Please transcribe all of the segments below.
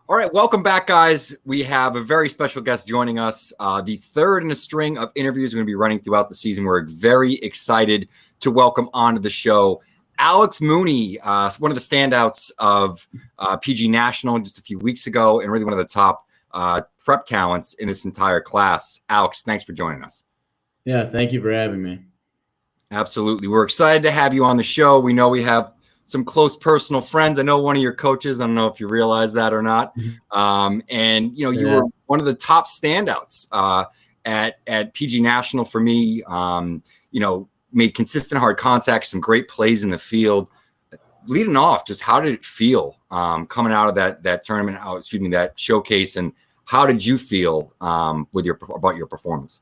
All right, welcome back, guys. We have a very special guest joining us. The third in a string of interviews we're going to be running throughout the season. We're very excited to welcome onto the show Alex Mooney, one of the standouts of PG National just a few weeks ago, and really one of the top prep talents in this entire class. Alex, thanks for joining us. Yeah, thank you for having me. Absolutely. We're excited to have you on the show. We know we have some close personal friends. I know one of your coaches. I don't know if you realize that or not. And you were one of the top standouts at PG National for me. Made consistent hard contact, some great plays in the field. Leading off, just how did it feel coming out of that tournament? That showcase, and how did you feel about your performance?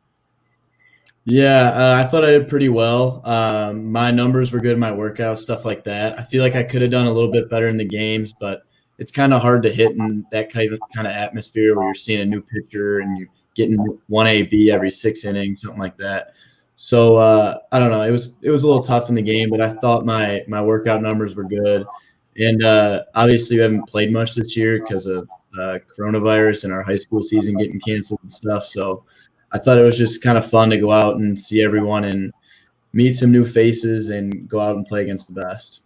Yeah, I thought I did pretty well. My numbers were good, my workouts, stuff like that. I feel like I could have done a little bit better in the games, but it's kind of hard to hit in that kind of atmosphere where you're seeing a new pitcher and you're getting 1 AB every 6 innings, something like that. So I don't know. It was a little tough in the game, but I thought my workout numbers were good. And obviously, we haven't played much this year because of coronavirus and our high school season getting canceled and stuff. So I thought it was just kind of fun to go out and see everyone and meet some new faces and go out and play against the best.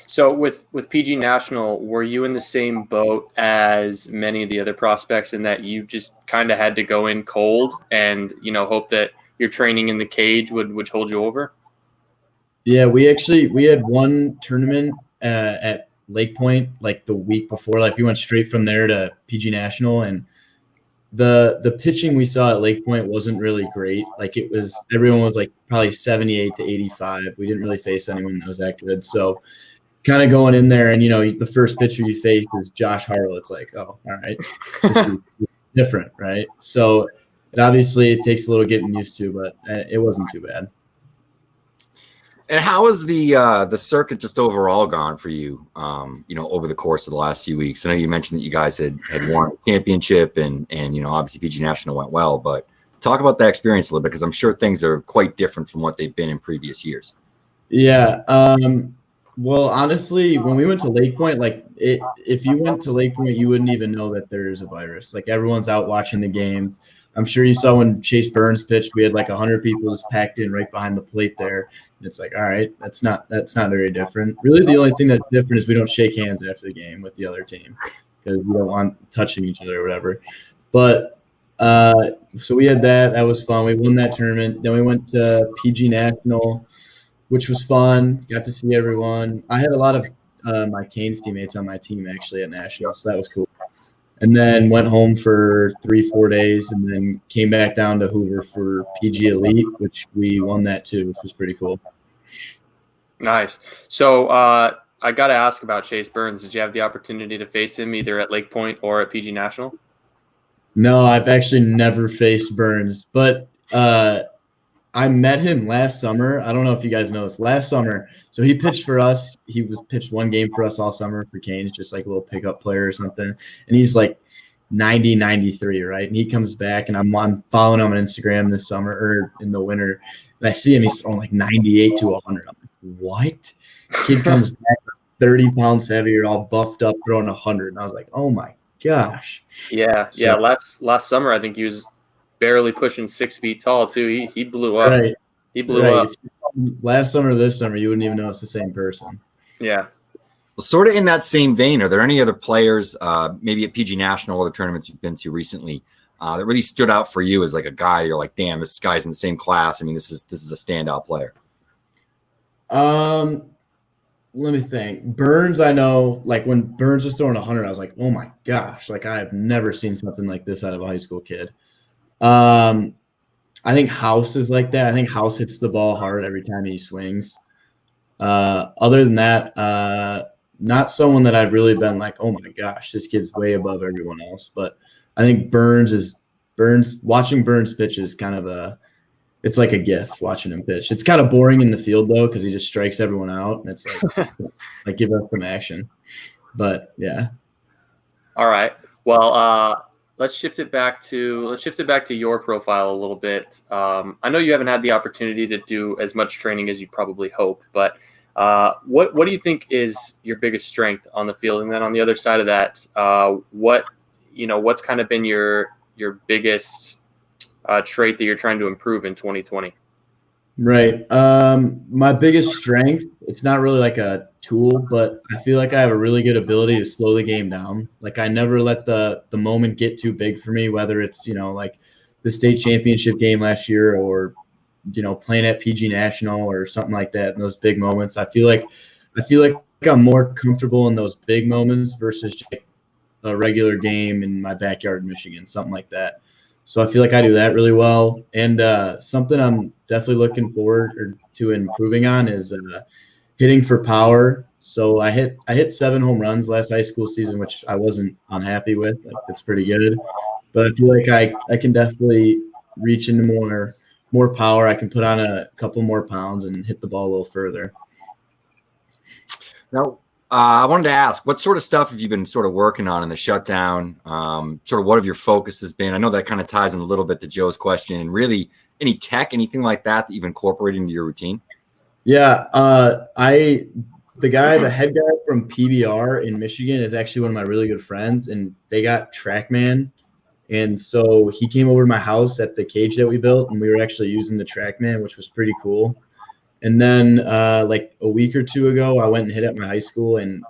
So with PG National, were you in the same boat as many of the other prospects in that you just kind of had to go in cold and, hope that your training in the cage would hold you over? Yeah, we had one tournament at Lake Point like the week before. Like we went straight from there to PG National, and the pitching we saw at Lake Point wasn't really great. Like everyone was like probably 78 to 85. We didn't really face anyone that was that good. So kind of going in there and, the first pitcher you face is Josh Harrell. It's like, oh, all right, this is different, right? So it takes a little getting used to, but it wasn't too bad. And how has the circuit just overall gone for you, over the course of the last few weeks? I know you mentioned that you guys had won a championship and obviously PG National went well, but talk about that experience a little bit, because I'm sure things are quite different from what they've been in previous years. Yeah. Well, honestly, when we went to Lake Point, if you went to Lake Point, you wouldn't even know that there's a virus. Like everyone's out watching the games. I'm sure you saw when Chase Burns pitched, we had like 100 people just packed in right behind the plate there. And it's like, all right, that's not very different. Really, the only thing that's different is we don't shake hands after the game with the other team because we don't want touching each other or whatever. But so we had that. That was fun. We won that tournament. Then we went to PG National, which was fun. Got to see everyone. I had a lot of my Canes teammates on my team actually at National, so that was cool. And then went home for 3-4 days, and then came back down to Hoover for PG Elite, which we won that too, which was pretty cool. Nice. So I got to ask about Chase Burns. Did you have the opportunity to face him either at Lake Point or at PG National? No, I've actually never faced Burns, but I met him last summer. I don't know if you guys know this. Last summer, so he pitched for us. He pitched one game for us all summer for Canes, just like a little pickup player or something. And he's like 90, 93, right? And he comes back, and I'm following him on Instagram this summer or in the winter, and I see him. He's throwing like 98 to 100. I'm like, what? Kid comes back 30 pounds heavier, all buffed up, throwing 100. And I was like, oh my gosh. Yeah. Last summer, I think he was barely pushing 6 feet tall too. He blew up. Right. He blew up. Last summer, this summer, you wouldn't even know it's the same person. Yeah. Well, sort of in that same vein, are there any other players, maybe at PG National or the tournaments you've been to recently, that really stood out for you as like a guy you're like, damn, this guy's in the same class? I mean, this is a standout player. Let me think. Burns, I know, like when Burns was throwing 100, I was like, oh my gosh, like I have never seen something like this out of a high school kid. I think House is like that. I think House hits the ball hard every time he swings. Other than that, not someone that I've really been like, oh my gosh, this kid's way above everyone else. But I think watching Burns pitch is kind of it's like a gift watching him pitch. It's kind of boring in the field though, because he just strikes everyone out, and it's like give us some action. But yeah. All right. Well, let's shift it back to your profile a little bit. I know you haven't had the opportunity to do as much training as you probably hope, but What do you think is your biggest strength on the field? And then on the other side of that, what's kind of been your biggest trait that you're trying to improve in 2020? Right. My biggest strength, it's not really like a tool, but I feel like I have a really good ability to slow the game down. Like I never let the moment get too big for me, whether it's, like the state championship game last year or, playing at PG National or something like that in those big moments. I feel like I'm more comfortable in those big moments versus just a regular game in my backyard in Michigan, something like that. So I feel like I do that really well. And something I'm definitely looking forward to improving on is hitting for power. So I hit 7 home runs last high school season, which I wasn't unhappy with. Like, it's pretty good. But I feel like I can definitely reach into more power. I can put on a couple more pounds and hit the ball a little further. Now, I wanted to ask, what sort of stuff have you been sort of working on in the shutdown? Sort of what have your focuses been? I know that kind of ties in a little bit to Joe's question. And really, any tech, anything like that you've incorporated into your routine? Yeah, the head guy from PBR in Michigan is actually one of my really good friends, and they got TrackMan. And so he came over to my house at the cage that we built, and we were actually using the TrackMan, which was pretty cool. And then like a week or two ago, I went and hit at my high school, and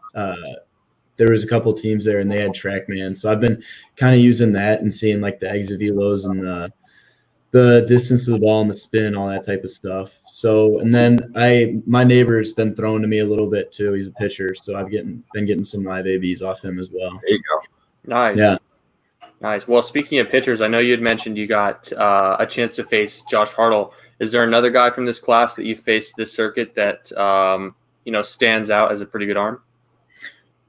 there was a couple teams there, and they had TrackMan. So I've been kind of using that and seeing like the exit velos and the distance of the ball and the spin and all that type of stuff. So, and then my neighbor's been thrown to me a little bit too. He's a pitcher, so I've been getting some live ABs off him as well. There you go. Nice. Yeah. Nice. Well, speaking of pitchers, I know you had mentioned you got a chance to face Josh Hartle. Is there another guy from this class that you faced this circuit that stands out as a pretty good arm?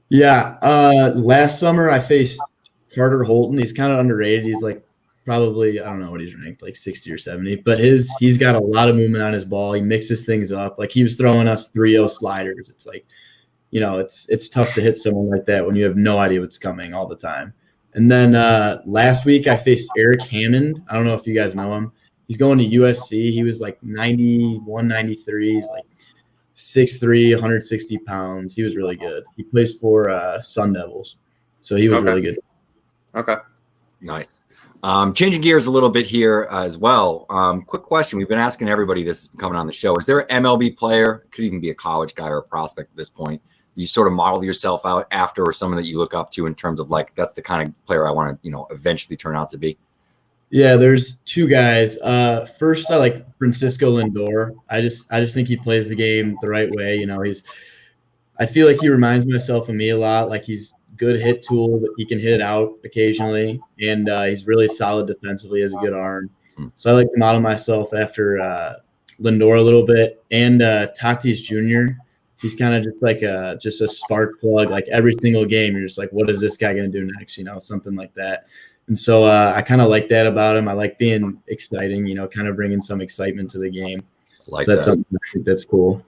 Yeah. Last summer I faced Carter Holton. He's kind of underrated. He's like probably, I don't know what he's ranked, like 60 or 70, but he's got a lot of movement on his ball. He mixes things up. Like he was throwing us 3-0 sliders. It's like, it's tough to hit someone like that when you have no idea what's coming all the time. And then last week I faced Eric Hammond. I don't know if you guys know him. He's going to USC. He was like 91, 93. He's like 6'3", 160 pounds. He was really good. He plays for Sun Devils. So he was really good. Okay. Nice. Changing gears a little bit here as well. Quick question. We've been asking everybody this coming on the show. Is there an MLB player, could even be a college guy or a prospect at this point, you sort of model yourself out after, or someone that you look up to in terms of like, that's the kind of player I want to, eventually turn out to be? Yeah, there's 2 guys. First, I like Francisco Lindor. I just think he plays the game the right way. I feel like he reminds myself of me a lot. Like he's good hit tool, but he can hit it out occasionally, and he's really solid defensively, has a good arm. So I like to model myself after Lindor a little bit, and Tatis Jr. He's kind of just like a spark plug. Like every single game, you're just like, what is this guy going to do next? Something like that. And so I kind of like that about him. I like being exciting, kind of bringing some excitement to the game. Like so that's something I think that's cool.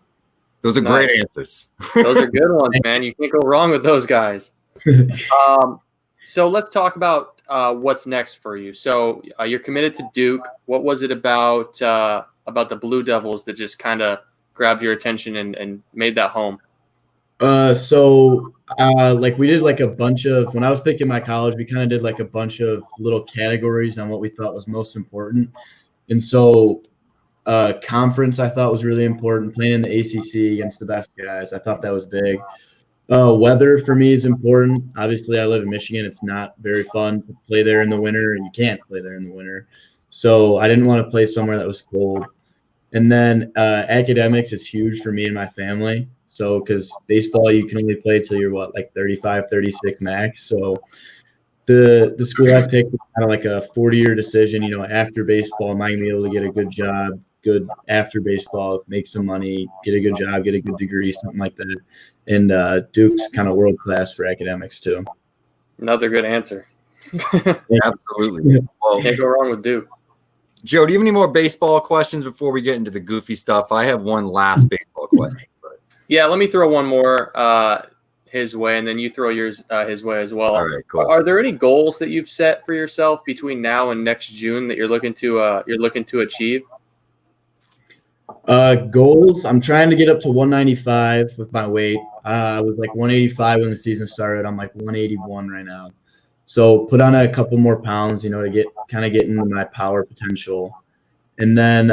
Those are great answers. Those are good ones, man. You can't go wrong with those guys. So let's talk about what's next for you. So you're committed to Duke. What was it about the Blue Devils that just kind of grabbed your attention and made that home? Like we did like a bunch of, when I was picking my college, we kind of did like a bunch of little categories on what we thought was most important. And so conference I thought was really important, playing in the ACC against the best guys. I thought that was big. Weather for me is important. Obviously I live in Michigan. It's not very fun to play there in the winter, and you can't play there in the winter. So I didn't want to play somewhere that was cold. And then academics is huge for me and my family. So because baseball, you can only play till you're like 35, 36 max. So the school I picked was kind of like a 40-year decision. After baseball, am I going to be able to get a good job, good after baseball, make some money, get a good job, get a good degree, something like that. And Duke's kind of world class for academics too. Another good answer. Absolutely. Well, can't go wrong with Duke. Joe, do you have any more baseball questions before we get into the goofy stuff? I have one last baseball question. Yeah, let me throw one more his way, and then you throw yours his way as well. All right, cool. Are there any goals that you've set for yourself between now and next June that you're looking to achieve? Goals. I'm trying to get up to 195 with my weight. I was like 185 when the season started. I'm like 181 right now. So put on a couple more pounds, to get into my power potential, and then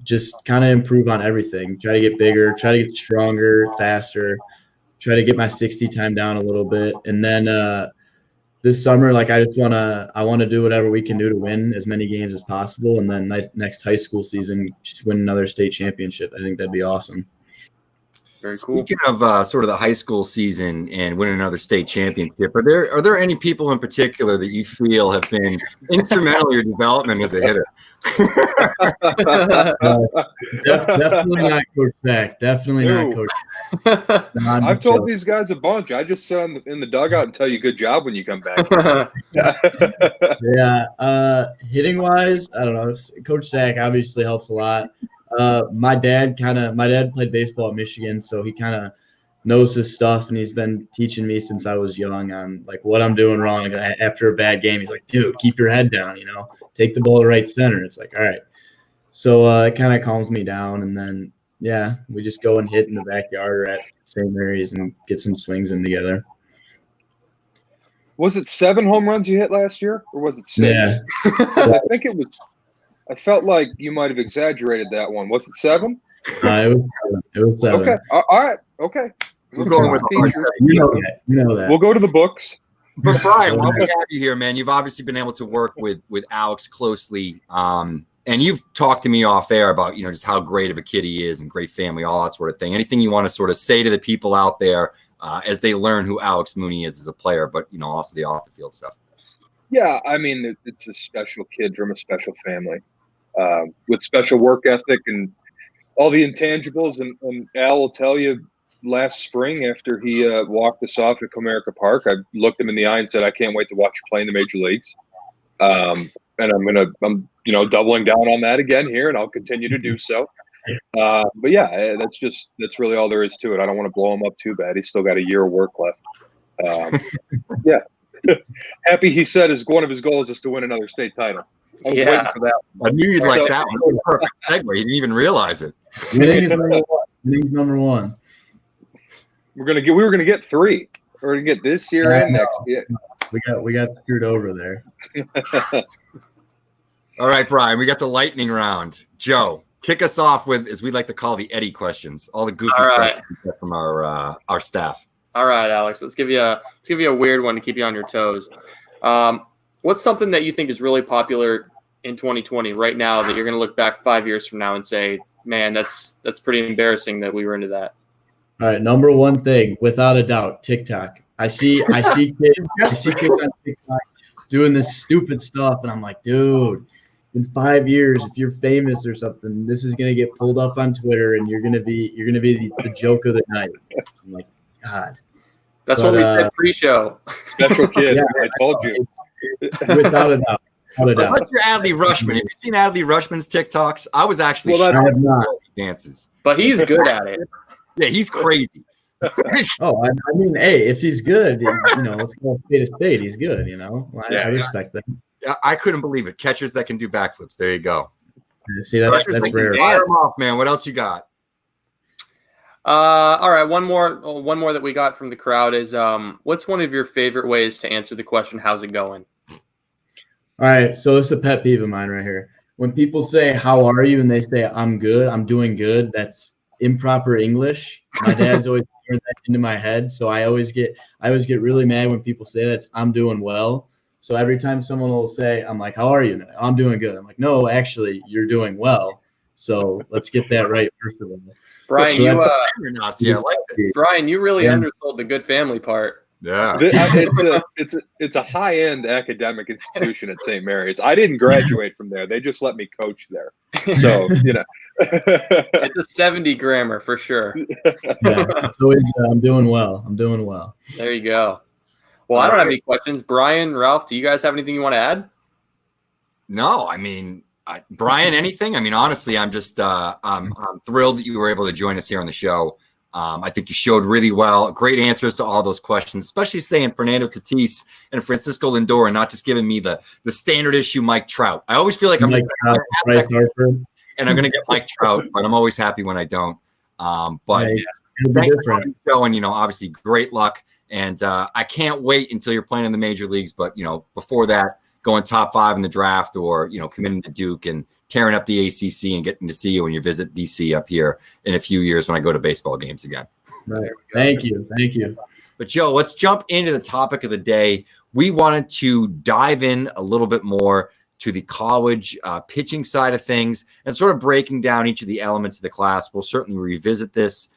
just kind of improve on everything. Try to get bigger. Try to get stronger, faster. Try to get my 60 time down a little bit, and then this summer, like I want to do whatever we can do to win as many games as possible, and then next high school season, just win another state championship. I think that'd be awesome. Very cool. Speaking of sort of the high school season and winning another state championship, are there any people in particular that you feel have been instrumental in your development as a hitter? Definitely not Coach Specht. Definitely not Coach. I've told these guys a bunch. I just sit in the dugout and tell you good job when you come back. Yeah. Hitting wise, I don't know. Coach Zach obviously helps a lot. My dad played baseball at Michigan, so he kind of knows his stuff, and he's been teaching me since I was young on like what I'm doing wrong. After a bad game, he's like, dude, keep your head down, take the ball to right center. It's like, all right. So it kind of calms me down, and then we just go and hit in the backyard or at St. Mary's and get some swings in together. Was it 7 home runs you hit last year, or was it 6? Yeah. I think it was. I felt like you might have exaggerated that one. Was it 7? It was 7. Okay. All right. Okay. We're going with that. You know that. We'll go to the books. But Brian, while we have you here, man, you've obviously been able to work with Alex closely, and you've talked to me off air about just how great of a kid he is and great family, all that sort of thing. Anything you want to sort of say to the people out there as they learn who Alex Mooney is as a player, but also the off the field stuff? Yeah, I mean, it's a special kid from a special family. With special work ethic and all the intangibles. And Al will tell you, last spring after he walked us off at Comerica Park, I looked him in the eye and said, I can't wait to watch you play in the major leagues. And I'm doubling down on that again here, and I'll continue to do so. But yeah, that's really all there is to it. I don't want to blow him up too bad. He's still got a year of work left. Yeah. Happy he said one of his goals is to win another state title. I was waiting for that. I knew you'd like that one. Perfect segue. He didn't even realize it. Winning's number one. We were gonna get 3. We're gonna get this year and next year. We got screwed over there. All right, Brian. We got the lightning round. Joe, kick us off with, as we like to call, the Eddie questions. All the goofy stuff from our staff. All right, Alex. Let's give you a weird one to keep you on your toes. What's something that you think is really popular in 2020 right now that you're going to look back 5 years from now and say, man, that's pretty embarrassing that we were into that? All right, number one thing, without a doubt, TikTok. I see kids on TikTok doing this stupid stuff, and I'm like, dude, in 5 years, if you're famous or something, this is going to get pulled up on Twitter, and you're going to be the joke of the night. I'm like, God. That's what we said pre-show. Special kid. I told you. Without a doubt. What's your Adley Rushman? Have you seen Adley Rushman's TikToks? I was actually I have not. Dances. But he's good at it. Yeah, he's crazy. I mean, hey, if he's good, let's go spade a spade. He's good, I respect that. I couldn't believe it. Catchers that can do backflips. There you go. See, that's rare. Fire him off, man. What else you got? All right, one more that we got from the crowd is what's one of your favorite ways to answer the question, how's it going? All right, so this is a pet peeve of mine right here. When people say, how are you? And they say, I'm good, I'm doing good, that's improper English. My dad's always turned that into my head. So I always get really mad when people say that I'm doing well. So every time someone will say, I'm like, how are you? I'm doing good. I'm like, no, actually, you're doing well. So let's get that right first of all. Brian, so Brian, you really undersold the good family part. Yeah, it's a high-end academic institution at St. Mary's. I didn't graduate from there; they just let me coach there. So it's a 70 grammar for sure. Yeah, so I'm doing well. There you go. Well, I don't have any questions. Brian, Ralph, do you guys have anything you want to add? No, I mean, Brian, anything? I mean, honestly, I'm just I'm thrilled that you were able to join us here on the show. I think you showed really well, great answers to all those questions, especially saying Fernando Tatis and Francisco Lindor and not just giving me the standard issue Mike Trout. I always feel like I'm Bryce Harper. and I'm going to get Mike Trout, but I'm always happy when I don't. But it'll be thanks different. for showing, obviously great luck. And I can't wait until you're playing in the major leagues. But, before that, going top 5 in the draft or, committing to Duke and tearing up the ACC and getting to see you when you visit BC up here in a few years when I go to baseball games again. Right. Thank you. But Joe, let's jump into the topic of the day. We wanted to dive in a little bit more to the college pitching side of things and sort of breaking down each of the elements of the class. We'll certainly revisit this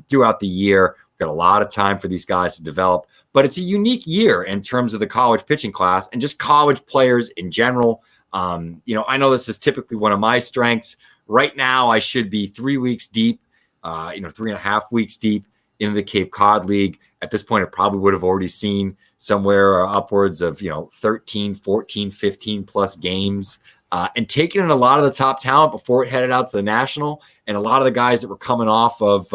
throughout the year. We've got a lot of time for these guys to develop, but it's a unique year in terms of the college pitching class and just college players in general. I know this is typically one of my strengths. Right now, I should be 3 weeks deep, 3.5 weeks deep into the Cape Cod League. At this point, I probably would have already seen somewhere upwards of, 13, 14, 15 plus games and taking in a lot of the top talent before it headed out to the national and a lot of the guys that were coming off of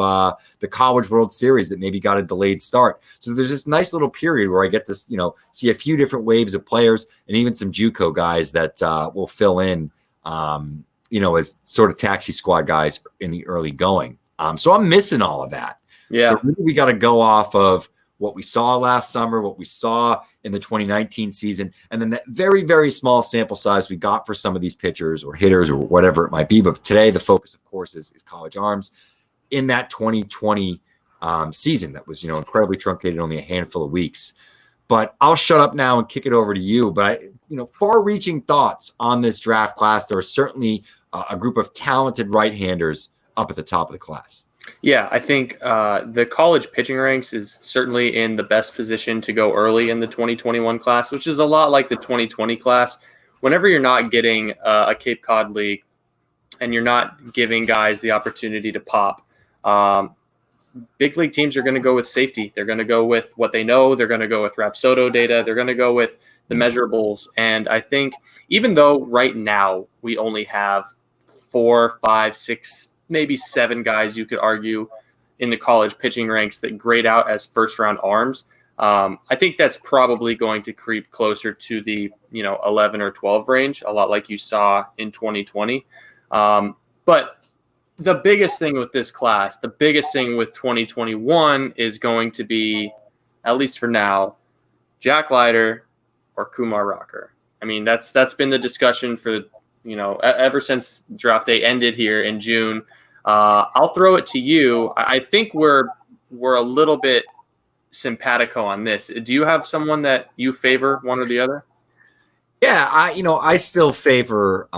the College World Series that maybe got a delayed start. So there's this nice little period where I get to, see a few different waves of players and even some JUCO guys that will fill in, as sort of taxi squad guys in the early going. So I'm missing all of that. Yeah. So really we got to go off of what we saw last summer, what we saw in the 2019 season, and then that very, very small sample size we got for some of these pitchers or hitters or whatever it might be. But today the focus, of course, is college arms in that 2020 season that was, incredibly truncated, only a handful of weeks. But I'll shut up now and kick it over to you. But, far-reaching thoughts on this draft class. There are certainly a group of talented right-handers up at the top of the class. Yeah, I think the college pitching ranks is certainly in the best position to go early in the 2021 class, which is a lot like the 2020 class. Whenever you're not getting a Cape Cod League and you're not giving guys the opportunity to pop, big league teams are going to go with safety. They're going to go with what they know. They're going to go with Rapsodo data. They're going to go with the measurables. And I think even though right now we only have 4, 5, 6, maybe 7 guys, you could argue, in the college pitching ranks that grade out as first-round arms. I think that's probably going to creep closer to the 11 or 12 range, a lot like you saw in 2020. But the biggest thing with this class, the biggest thing with 2021 is going to be, at least for now, Jack Leiter or Kumar Rocker. I mean, that's been the discussion for ever since draft day ended here in June. I'll throw it to you. I think we're a little bit simpatico on this. Do you have someone that you favor, one or the other? Yeah, I still favor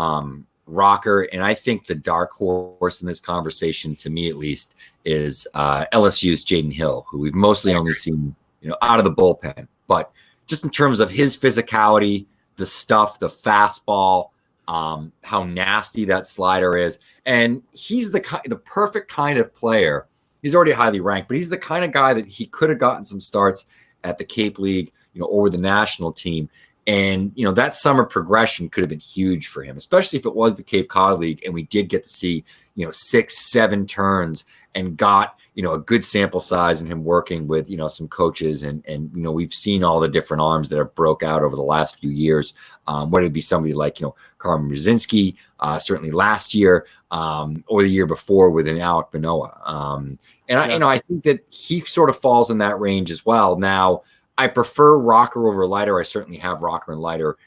Rocker, and I think the dark horse in this conversation, to me at least, is LSU's Jaden Hill, who we've mostly only seen out of the bullpen. But just in terms of his physicality, the stuff, the fastball, how nasty that slider is. And he's the perfect kind of player. He's already highly ranked, but he's the kind of guy that he could have gotten some starts at the Cape League, over the national team. And, that summer progression could have been huge for him, especially if it was the Cape Cod League and we did get to see, 6, 7 turns and got, a good sample size and him working with, some coaches. And we've seen all the different arms that have broke out over the last few years, whether it be somebody like, Carmen Brzezinski, certainly last year or the year before with an Alec Manoah. I think that he sort of falls in that range as well. Now, I prefer Rocker over Leiter. I certainly have Rocker and Leiter,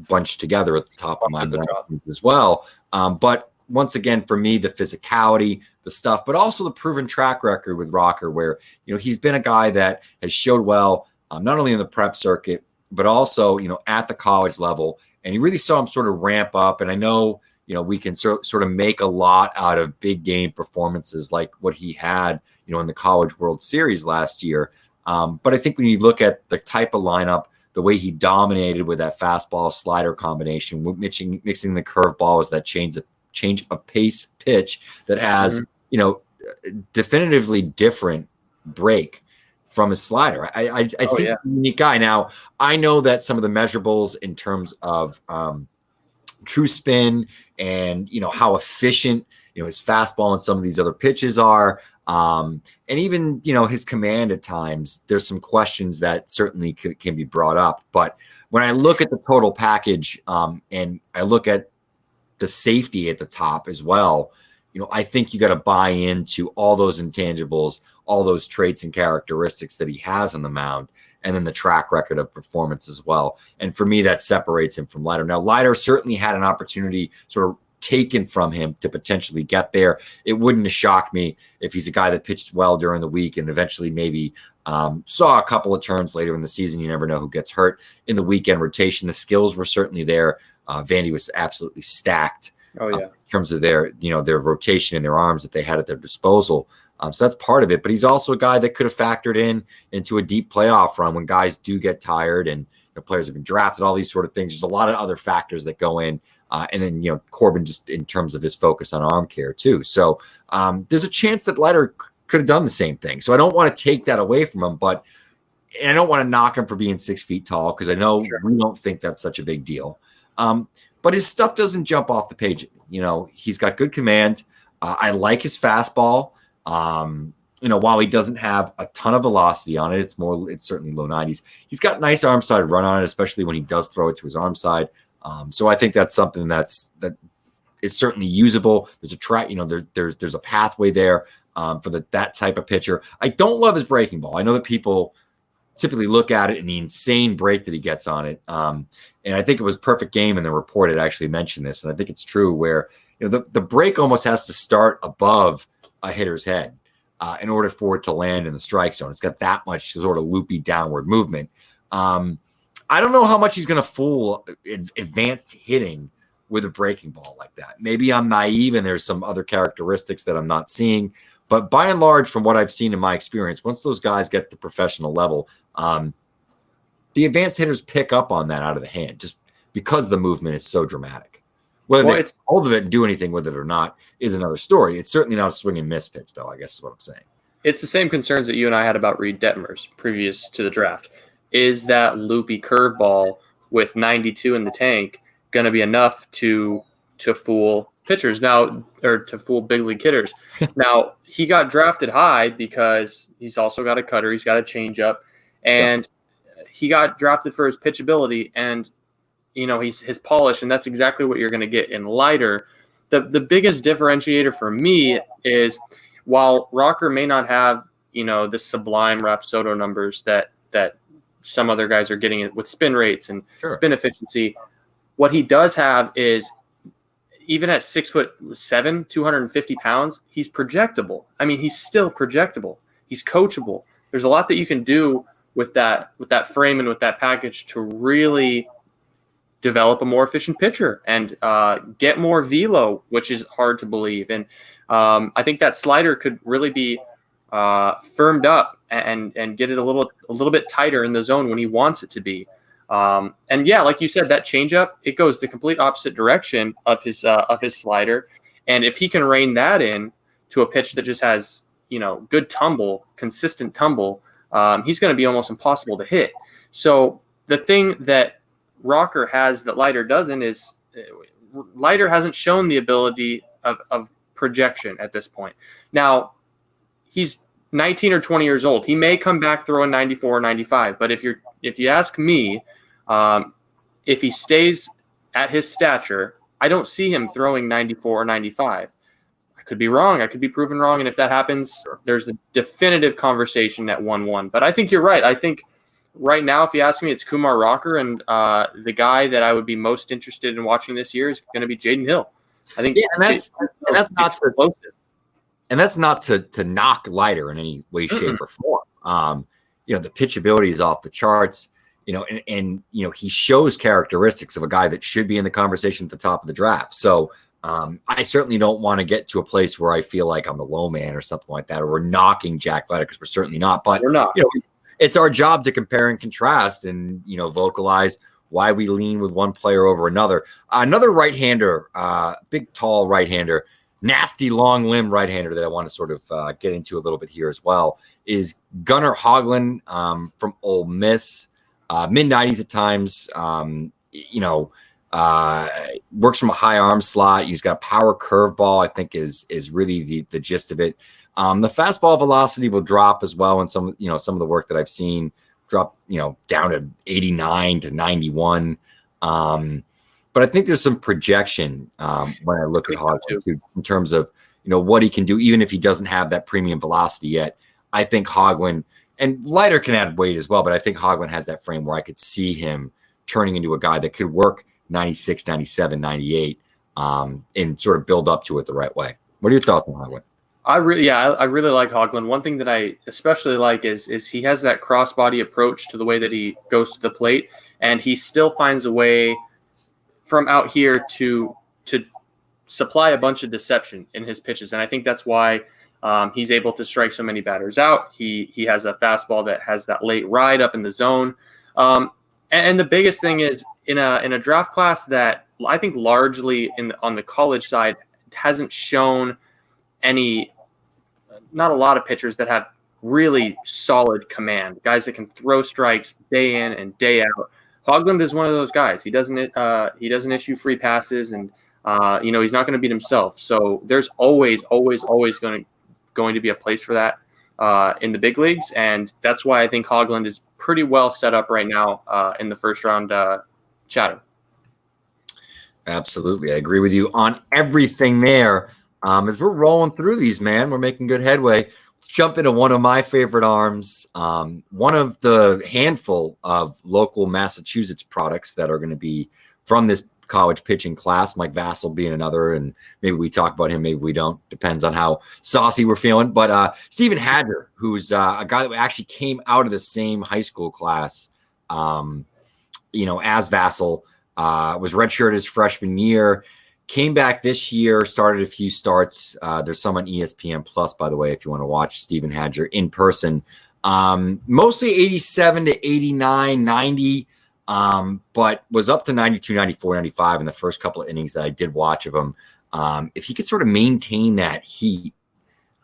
bunched together at the top of my rankings as well. But once again, for me, the physicality, the stuff, but also the proven track record with Rocker, where he's been a guy that has showed well, not only in the prep circuit, but also at the college level. And you really saw him sort of ramp up. And I know we can sort of make a lot out of big game performances like what he had in the College World Series last year. But I think when you look at the type of lineup, the way he dominated with that fastball slider combination, mixing the curveball with that change of pace pitch that has, definitively different break from his slider. I think he's a unique guy. Now, I know that some of the measurables in terms of true spin and, how efficient, his fastball and some of these other pitches are, and even, his command at times, there's some questions that certainly can be brought up. But when I look at the total package and I look at the safety at the top as well. I think you got to buy into all those intangibles, all those traits and characteristics that he has on the mound, and then the track record of performance as well. And for me, that separates him from Leiter. Now, Leiter certainly had an opportunity sort of taken from him to potentially get there. It wouldn't have shocked me if he's a guy that pitched well during the week and eventually maybe saw a couple of turns later in the season. You never know who gets hurt in the weekend rotation. The skills were certainly there. Vandy was absolutely stacked. Oh yeah, in terms of their rotation and their arms that they had at their disposal. So that's part of it. But he's also a guy that could have factored into a deep playoff run when guys do get tired and players have been drafted, all these sort of things. There's a lot of other factors that go in. And then, Corbin, just in terms of his focus on arm care too. So there's a chance that Leiter could have done the same thing. So I don't want to take that away from him, but I don't want to knock him for being 6 feet tall, because I know we don't think that's such a big deal. But his stuff doesn't jump off the page. He's got good command. I like his fastball. While he doesn't have a ton of velocity on it, it's certainly low 90s. He's got nice arm side run on it, especially when he does throw it to his arm side. So I think that's something that is certainly usable. There's a track, there's a pathway there for that type of pitcher. I don't love his breaking ball. I know that people typically look at it and the insane break that he gets on it. And I think it was perfect game in the report. It actually mentioned this, and I think it's true, where the break almost has to start above a hitter's head in order for it to land in the strike zone. It's got that much sort of loopy downward movement. I don't know how much he's going to fool advanced hitting with a breaking ball like that. Maybe I'm naive and there's some other characteristics that I'm not seeing. But by and large, from what I've seen in my experience, once those guys get to professional level, the advanced hitters pick up on that out of the hand just because the movement is so dramatic. Whether they hold of it and do anything with it or not is another story. It's certainly not a swing and miss pitch, though, I guess is what I'm saying. It's the same concerns that you and I had about Reed Detmers previous to the draft. Is that loopy curveball with 92 in the tank going to be enough to fool pitchers now, or to fool big league hitters? Now, he got drafted high because he's also got a cutter, he's got a changeup, and he got drafted for his pitchability and he's his polish, and that's exactly what you're going to get in Leiter. The biggest differentiator for me is, while Rocker may not have the sublime Rapsodo numbers that some other guys are getting it with spin rates and spin efficiency, what he does have is, even at 6'7", 250 pounds, he's projectable. I mean, he's still projectable. He's coachable. There's a lot that you can do with that frame and with that package to really develop a more efficient pitcher and get more velo, which is hard to believe. And I think that slider could really be firmed up and get it a little bit tighter in the zone when he wants it to be. And yeah, like you said, that changeup, it goes the complete opposite direction of his slider. And if he can rein that in to a pitch that just has, good tumble, consistent tumble, he's going to be almost impossible to hit. So the thing that Rocker has that Leiter doesn't is Leiter hasn't shown the ability of projection at this point. Now, he's 19 or 20 years old. He may come back throwing 94 or 95, but if you ask me, if he stays at his stature, I don't see him throwing 94 or 95. I could be wrong. I could be proven wrong. And if that happens, there's a definitive conversation at 1-1. But I think you're right. I think right now, if you ask me, it's Kumar Rocker. And the guy that I would be most interested in watching this year is going to be Jaden Hill. I think that's not to knock Leiter in any way, shape, or form. The pitchability is off the charts. And he shows characteristics of a guy that should be in the conversation at the top of the draft. So I certainly don't want to get to a place where I feel like I'm the low man or something like that, or we're knocking Jack Leiter, because we're certainly not. But we're not. It's our job to compare and contrast and vocalize why we lean with one player over another. Another right-hander, big, tall right-hander, nasty, long-limb right-hander that I want to sort of get into a little bit here as well is Gunnar Hoglund from Ole Miss. Mid-90s at times, works from a high arm slot. He's got a power curveball, I think is really the gist of it. The fastball velocity will drop as well in some of the work that I've seen, drop, down to 89 to 91. but I think there's some projection when I look at Hoglund too, in terms of what he can do, even if he doesn't have that premium velocity yet. I think Hoglund, and Leiter can add weight as well, but I think Hoglund has that frame where I could see him turning into a guy that could work 96, 97, 98, and sort of build up to it the right way. What are your thoughts on Hoglund? I really like Hoglund. One thing that I especially like is he has that crossbody approach to the way that he goes to the plate, and he still finds a way from out here to supply a bunch of deception in his pitches, and I think that's why he's able to strike so many batters out. He has a fastball that has that late ride up in the zone, and the biggest thing is in a draft class that I think largely on the college side hasn't shown not a lot of pitchers that have really solid command, guys that can throw strikes day in and day out. Hoglund is one of those guys. He doesn't issue free passes, and he's not going to beat himself. So there's always going to be a place for that in the big leagues, and that's why I think Hoglund is pretty well set up right now in the first round chatter. Absolutely, I agree with you on everything there. As we're rolling through these, man, we're making good headway. Let's jump into one of my favorite arms, one of the handful of local Massachusetts products that are going to be from this college pitching class, Mike Vassell being another, and maybe we talk about him, maybe we don't. Depends on how saucy we're feeling. But Stephen Adger, who's a guy that actually came out of the same high school class, as Vassell, was redshirted his freshman year. Came back this year, started a few starts. There's some on ESPN Plus, by the way, if you want to watch Stephen Adger in person. Mostly 87 to 89, 90, but was up to 92, 94, 95 in the first couple of innings that I did watch of him. If he could sort of maintain that heat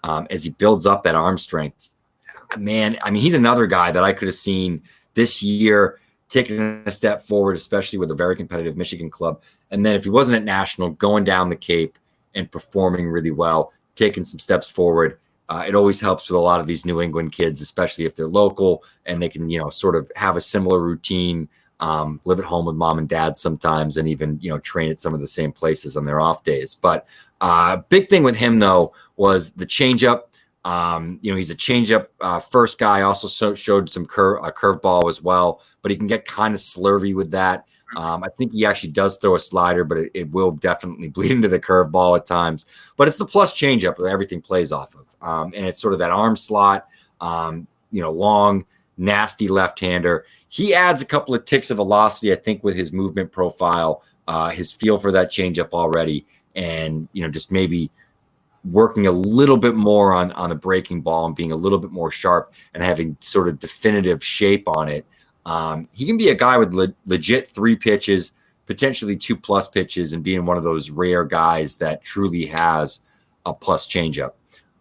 as he builds up that arm strength, man, I mean, he's another guy that I could have seen this year taking a step forward, especially with a very competitive Michigan club. And then if he wasn't at national, going down the Cape and performing really well, taking some steps forward. It always helps with a lot of these New England kids, especially if they're local and they can, sort of have a similar routine, live at home with mom and dad sometimes, and even, train at some of the same places on their off days. But big thing with him, though, was the changeup. He's a changeup first guy, also showed some curveball as well, but he can get kind of slurvy with that. I think he actually does throw a slider, but it will definitely bleed into the curveball at times. But it's the plus changeup that everything plays off of. And it's sort of that arm slot, long, nasty left-hander. He adds a couple of ticks of velocity, I think, with his movement profile, his feel for that changeup already, and, just maybe working a little bit more on the breaking ball and being a little bit more sharp and having sort of definitive shape on it. He can be a guy with legit 3 pitches, potentially 2+ pitches, and being one of those rare guys that truly has a plus changeup.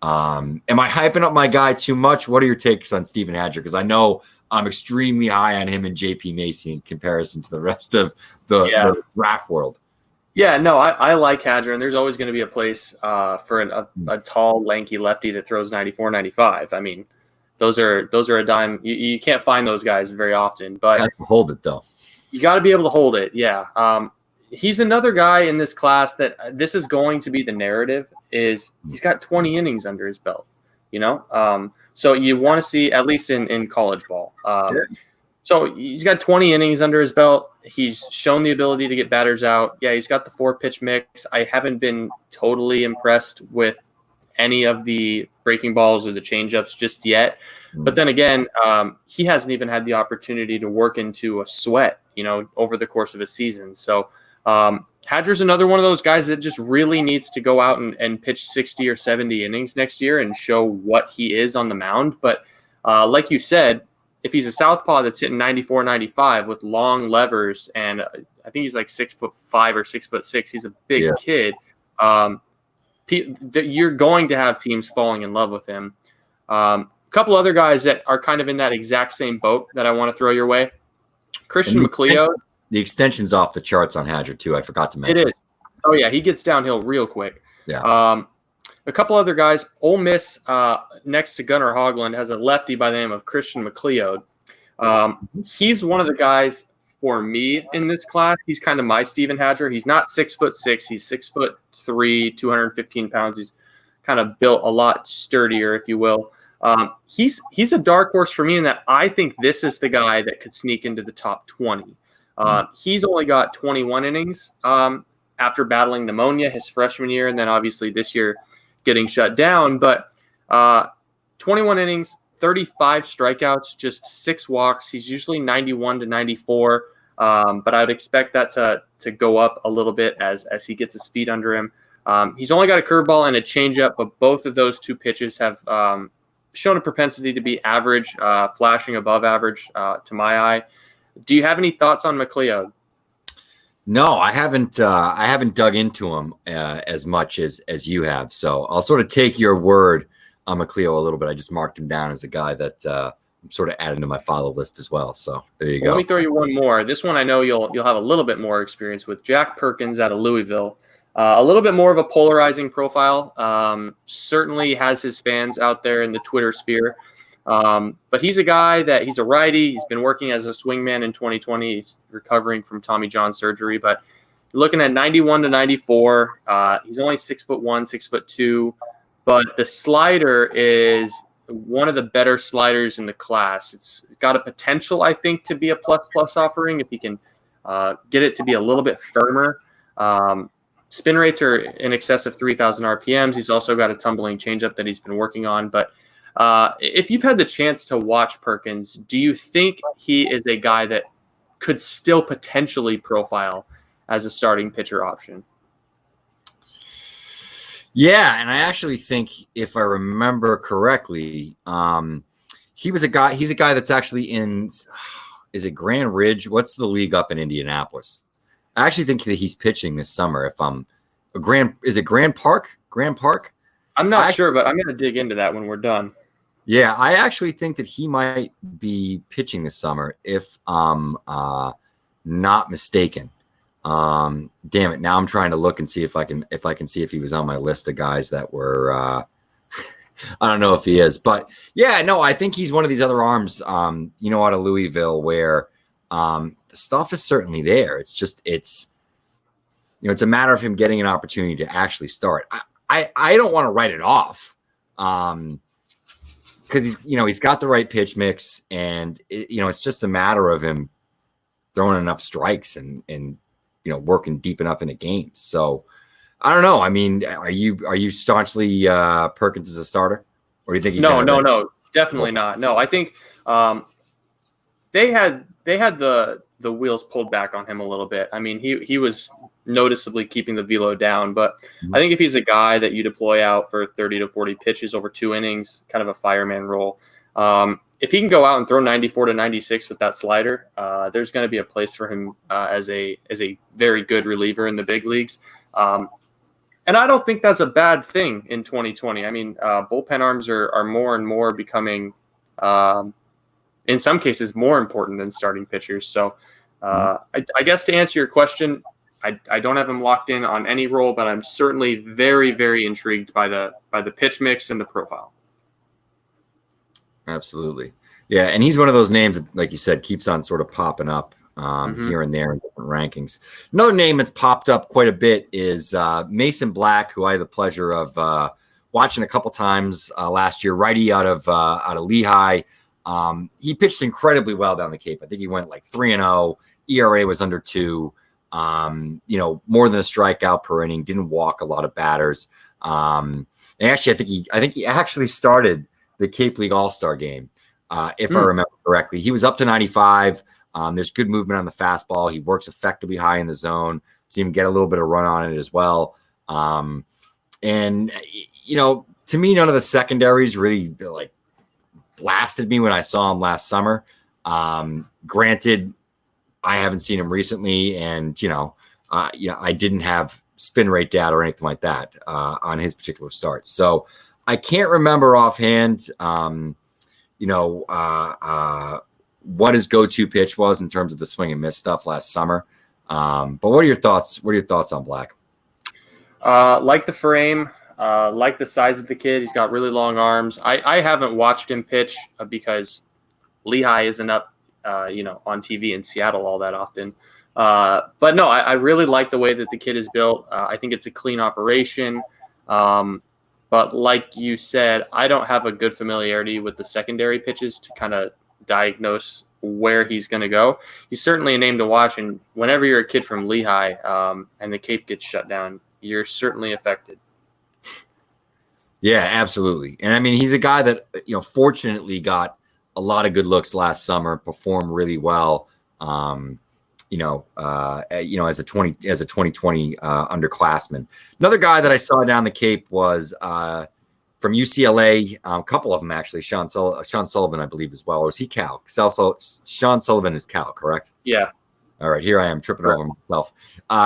Am I hyping up my guy too much? What are your takes on Stephen Adger? Because I know I'm extremely high on him and JP Macy in comparison to the rest of the draft world. Yeah, no, I like Adger, and there's always going to be a place for a tall, lanky lefty that throws 94, 95. I mean, those are a dime. You can't find those guys very often, but you have to hold it though. You got to be able to hold it. Yeah. He's another guy in this class that this is going to be the narrative is he's got 20 innings under his belt, so you want to see at least in college ball. So he's got 20 innings under his belt. He's shown the ability to get batters out. Yeah, he's got the 4-pitch mix. I haven't been totally impressed with any of the breaking balls or the changeups just yet. But then again, he hasn't even had the opportunity to work into a sweat, over the course of a season. So Adger's another one of those guys that just really needs to go out and pitch 60 or 70 innings next year and show what he is on the mound. But like you said, if he's a southpaw that's hitting 94, 95 with long levers, and I think he's like 6'5" or 6'6", he's a big kid. You're going to have teams falling in love with him. A couple other guys that are kind of in that exact same boat that I want to throw your way. Christian Mcleod. The extension's off the charts on Adger too. I forgot to mention. It is. Oh yeah, he gets downhill real quick. Yeah. A couple other guys. Ole Miss, next to Gunnar Hoglund, has a lefty by the name of Christian Mcleod. He's one of the guys for me in this class. He's kind of my Steven Hadger. He's not 6'6". He's 6'3", 215 pounds. He's kind of built a lot sturdier, if you will. He's a dark horse for me in that I think this is the guy that could sneak into the top 20. He's only got 21 innings after battling pneumonia his freshman year, and then obviously this year getting shut down. But 21 innings, 35 strikeouts, just 6 walks. He's usually 91 to 94, but I would expect that to go up a little bit as he gets his feet under him. He's only got a curveball and a changeup, but both of those two pitches have shown a propensity to be average, flashing above average to my eye. Do you have any thoughts on Mcleod? No, I haven't dug into him as much as you have. So I'll sort of take your word on Mcleod a little bit. I just marked him down as a guy that I'm sort of adding to my follow list as well. So there you go. Let me throw you one more. This one I know you'll have a little bit more experience with. Jack Perkins out of Louisville. A little bit more of a polarizing profile. Certainly has his fans out there in the Twitter sphere. But he's a guy that he's a righty. He's been working as a swingman in 2020. He's recovering from Tommy John surgery, but looking at 91 to 94. He's only 6'1", 6'2", but the slider is one of the better sliders in the class. It's got a potential, I think, to be a plus offering if he can get it to be a little bit firmer. Spin rates are in excess of 3,000 RPMs. He's also got a tumbling changeup that he's been working on. But if you've had the chance to watch Perkins, do you think he is a guy that could still potentially profile as a starting pitcher option? Yeah, and I actually think, if I remember correctly, he's a guy that's actually in, is it Grand Ridge? What's the league up in Indianapolis? I actually think that he's pitching this summer. Is it Grand Park? Grand Park? I'm not sure, but I'm going to dig into that when we're done. Yeah, I actually think that he might be pitching this summer, if I'm not mistaken. Damn it! Now I'm trying to look and see if I can see if he was on my list of guys that were. I don't know if he is, but yeah, no, I think he's one of these other arms. Out of Louisville, where the stuff is certainly there. It's just it's a matter of him getting an opportunity to actually start. I don't want to write it off, because he's got the right pitch mix, and it's just a matter of him throwing enough strikes and working deep enough into games. So I don't know. I mean, are you staunchly Perkins as a starter, or do you think he's no, definitely not. No, I think they had the wheels pulled back on him a little bit. I mean, he was noticeably keeping the velo down, but I think if he's a guy that you deploy out for 30 to 40 pitches over 2 innings, kind of a fireman role, if he can go out and throw 94 to 96 with that slider, there's going to be a place for him as a very good reliever in the big leagues. And I don't think that's a bad thing in 2020. I mean, bullpen arms are more and more becoming, in some cases, more important than starting pitchers. So I guess to answer your question, I don't have him locked in on any role, but I'm certainly very, very intrigued by the pitch mix and the profile. Absolutely. Yeah, and he's one of those names that, like you said, keeps on sort of popping up here and there in different rankings. Another name that's popped up quite a bit is Mason Black, who I had the pleasure of watching a couple times last year, righty out of Lehigh. He pitched incredibly well down the Cape. I think he went like 3-0. ERA was under 2. More than a strikeout per inning. Didn't walk a lot of batters. And actually, I think he actually started the Cape League All-Star game, if I remember correctly. He was up to 95. There's good movement on the fastball. He works effectively high in the zone. Seen him get a little bit of run on it as well. To me, none of the secondaries really blasted me when I saw him last summer. Granted, I haven't seen him recently, and I didn't have spin rate data or anything like that on his particular start. So I can't remember offhand, what his go-to pitch was in terms of the swing and miss stuff last summer. But what are your thoughts? What are your thoughts on Black? Like the frame, like the size of the kid. He's got really long arms. I haven't watched him pitch because Lehigh isn't up on TV in Seattle all that often. But no, I really like the way that the kid is built. I think it's a clean operation. But like you said, I don't have a good familiarity with the secondary pitches to kind of diagnose where he's going to go. He's certainly a name to watch. And whenever you're a kid from Lehigh and the Cape gets shut down, you're certainly affected. Yeah, absolutely. And I mean, he's a guy that, fortunately got a lot of good looks last summer, performed really well. As a 2020 underclassman. Another guy that I saw down the Cape was from UCLA. A couple of them actually. Sean Sullivan, I believe, as well. Or is he Cal? Sean Sullivan is Cal, correct? Yeah. All right, here I am tripping over myself.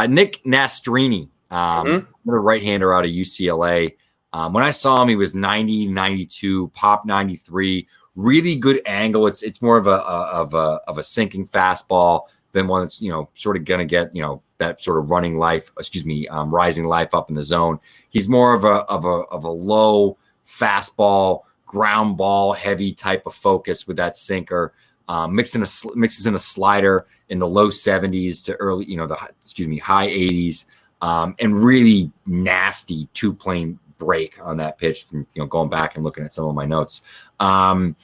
Nick Nastrini, another right-hander out of UCLA. When I saw him, he was 90, 92, pop 93. Really good angle. It's more of a sinking fastball than one that's sort of gonna get that sort of rising life up in the zone. He's more of a low fastball, ground ball heavy type of focus with that sinker. Mixes in a slider in the low 70s to early high 80s, and really nasty two-plane break on that pitch. From going back and looking at some of my notes. And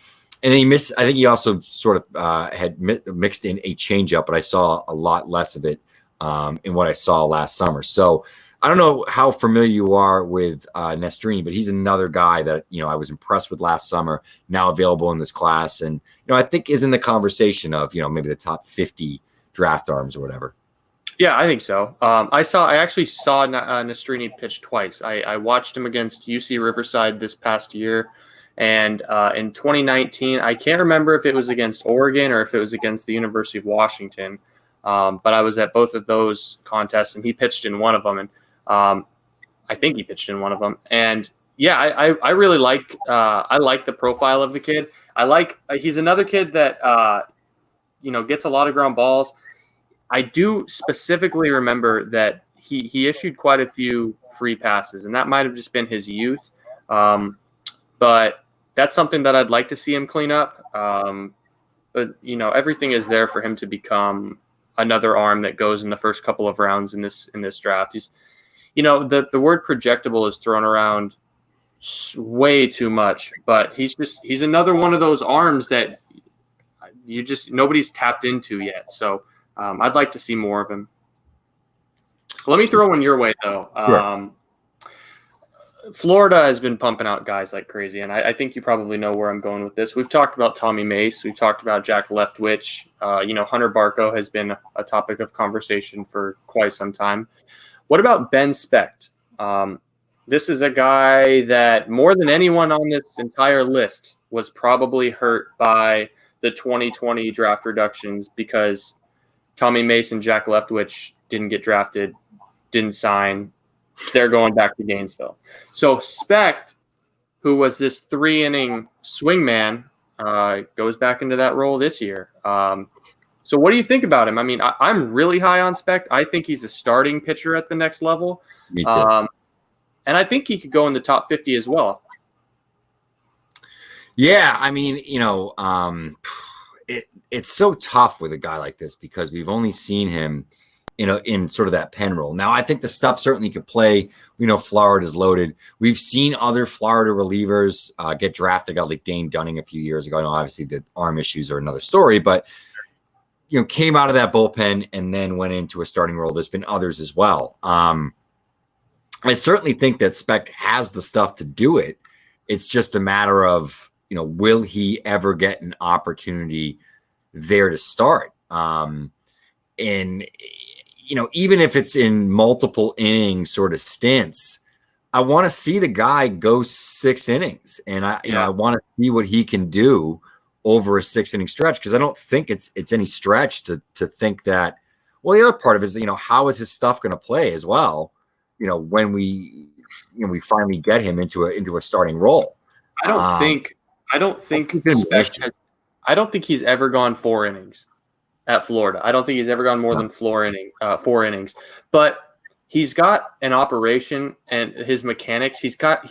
then I think he also sort of had mixed in a changeup, but I saw a lot less of it in what I saw last summer. So I don't know how familiar you are with Nastrini, but he's another guy that I was impressed with last summer. Now available in this class, and I think is in the conversation of maybe the top 50 draft arms or whatever. Yeah, I think so. I actually saw Nastrini pitch twice. I watched him against UC Riverside this past year. And in 2019, I can't remember if it was against Oregon or if it was against the University of Washington. But I was at both of those contests, and he pitched in one of them. And I think he pitched in one of them. And yeah, I really like the profile of the kid. He's another kid that gets a lot of ground balls. I do specifically remember that he issued quite a few free passes, and that might have just been his youth. But that's something that I'd like to see him clean up. But everything is there for him to become another arm that goes in the first couple of rounds in this draft. He's, the word projectable is thrown around way too much, but he's another one of those arms that nobody's tapped into yet. So I'd like to see more of him. Let me throw one your way though. Sure. Florida has been pumping out guys like crazy, and I think you probably know where I'm going with this. We've talked about Tommy Mace. We've talked about Jack Leftwich. Hunter Barco has been a topic of conversation for quite some time. What about Ben Specht? This is a guy that more than anyone on this entire list was probably hurt by the 2020 draft reductions because Tommy Mace and Jack Leftwich didn't get drafted, didn't sign. They're going back to Gainesville. So Specht, who was this 3-inning swingman, goes back into that role this year. So what do you think about him? I mean, I'm really high on Specht. I think he's a starting pitcher at the next level. Me too. And I think he could go in the top 50 as well. Yeah, I mean, it's so tough with a guy like this because we've only seen him in sort of that pen role. Now, I think the stuff certainly could play. We know Florida's loaded. We've seen other Florida relievers get drafted, like Dane Dunning a few years ago. I know obviously the arm issues are another story, but came out of that bullpen and then went into a starting role. There's been others as well. I certainly think that Specht has the stuff to do it. It's just a matter of, will he ever get an opportunity there to start? And even if it's in multiple innings sort of stints, I want to see the guy go 6 innings, and I want to see what he can do over a 6-inning stretch, because I don't think it's any stretch to think that. Well, the other part of it is, how is his stuff going to play as well? When we finally get him into a starting role. I don't think he's ever gone 4 innings At Florida, I don't think he's ever gone more than 4 innings. But he's got an operation and his mechanics. He's got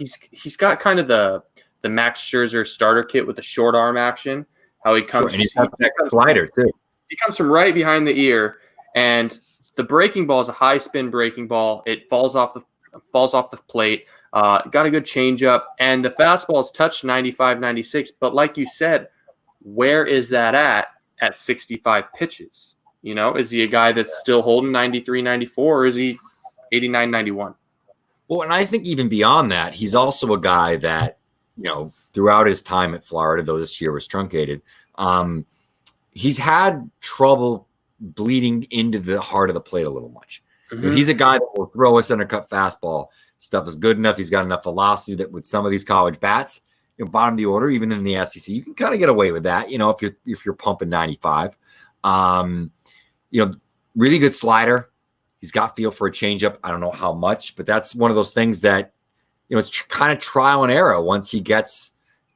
kind of the Max Scherzer starter kit with the short arm action. how he comes. And he's got that slider too. He comes from right behind the ear, and the breaking ball is a high spin breaking ball. It falls off the plate. Got a good changeup, and the fastball is touched 95, 96. But like you said, where is that at 65 pitches? You know, is he a guy that's still holding 93, 94, or is he 89, 91? Well, and I think even beyond that, he's also a guy that, throughout his time at Florida, though this year was truncated, he's had trouble bleeding into the heart of the plate a little much. Mm-hmm. He's a guy that will throw a center cut fastball. Stuff is good enough. He's got enough velocity that with some of these college bats, bottom of the order, even in the SEC, you can kind of get away with that. If you're pumping 95, really good slider. He's got feel for a changeup. I don't know how much, but that's one of those things that, it's kind of trial and error once he gets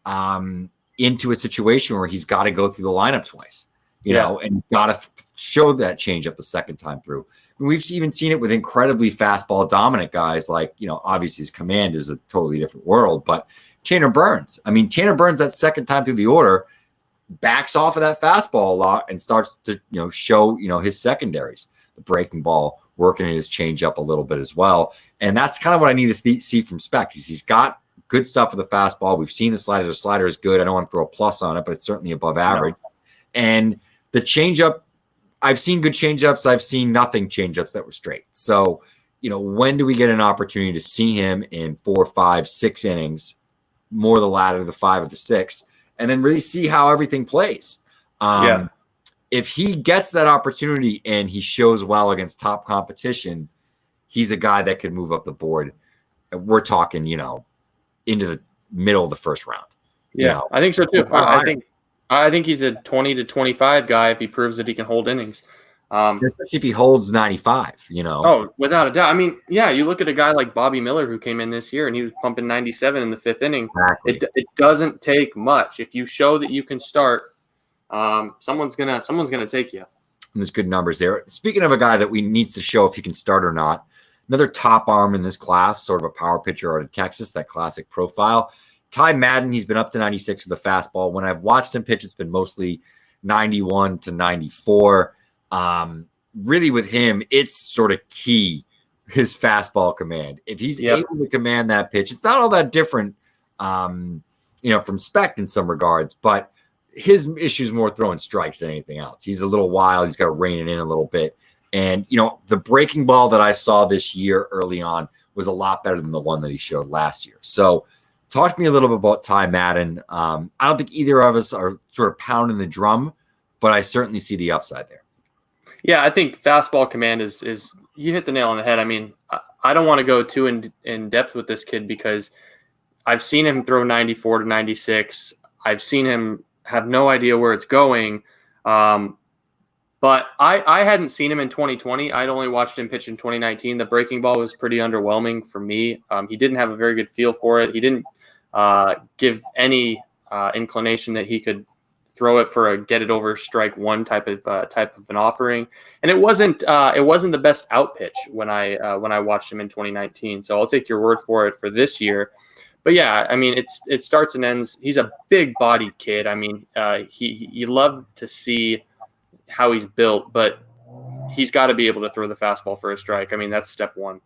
into a situation where he's got to go through the lineup twice, and got to show that changeup the second time through. I mean, we've even seen it with incredibly fastball dominant guys like, obviously his command is a totally different world, but Tanner Burns. I mean, Tanner Burns that second time through the order backs off of that fastball a lot and starts to, show, his secondaries, the breaking ball, working in his changeup a little bit as well. And that's kind of what I need to see from Specht. He's got good stuff with the fastball. We've seen the slider. The slider is good. I don't want to throw a plus on it, but it's certainly above average. No. And the changeup, I've seen good changeups. I've seen nothing changeups that were straight. So, when do we get an opportunity to see him in 4, 5, 6 innings, more the latter, the 5 or the 6, and then really see how everything plays? If he gets that opportunity and he shows well against top competition, he's a guy that could move up the board. We're talking, into the middle of the first round. Yeah, I think so too. I think he's a 20 to 25 guy if he proves that he can hold innings. Especially if he holds 95, Oh, without a doubt. I mean, yeah, you look at a guy like Bobby Miller who came in this year and he was pumping 97 in the 5th inning. Exactly. It doesn't take much. If you show that you can start, someone's gonna take you. And there's good numbers there. Speaking of a guy that we needs to show if he can start or not, another top arm in this class, sort of a power pitcher out of Texas, that classic profile. Ty Madden, he's been up to 96 with the fastball. When I've watched him pitch, it's been mostly 91 to 94. Really with him, it's sort of key, his fastball command. If he's able to command that pitch, it's not all that different, from Specht in some regards, but his issue is more throwing strikes than anything else. He's a little wild. He's got to rein it in a little bit. And, the breaking ball that I saw this year early on was a lot better than the one that he showed last year. So talk to me a little bit about Ty Madden. I don't think either of us are sort of pounding the drum, but I certainly see the upside there. Yeah, I think fastball command is you hit the nail on the head. I mean, I don't want to go too in depth with this kid because I've seen him throw 94 to 96. I've seen him have no idea where it's going. But I hadn't seen him in 2020. I'd only watched him pitch in 2019. The breaking ball was pretty underwhelming for me. He didn't have a very good feel for it. He didn't give any inclination that he could throw it for a get it over strike one type of an offering. And it wasn't the best out pitch when I watched him in 2019. So I'll take your word for it for this year. But yeah, I mean, it starts and ends. He's a big bodied kid. I mean, you love to see how he's built, but he's got to be able to throw the fastball for a strike. I mean, that's step one.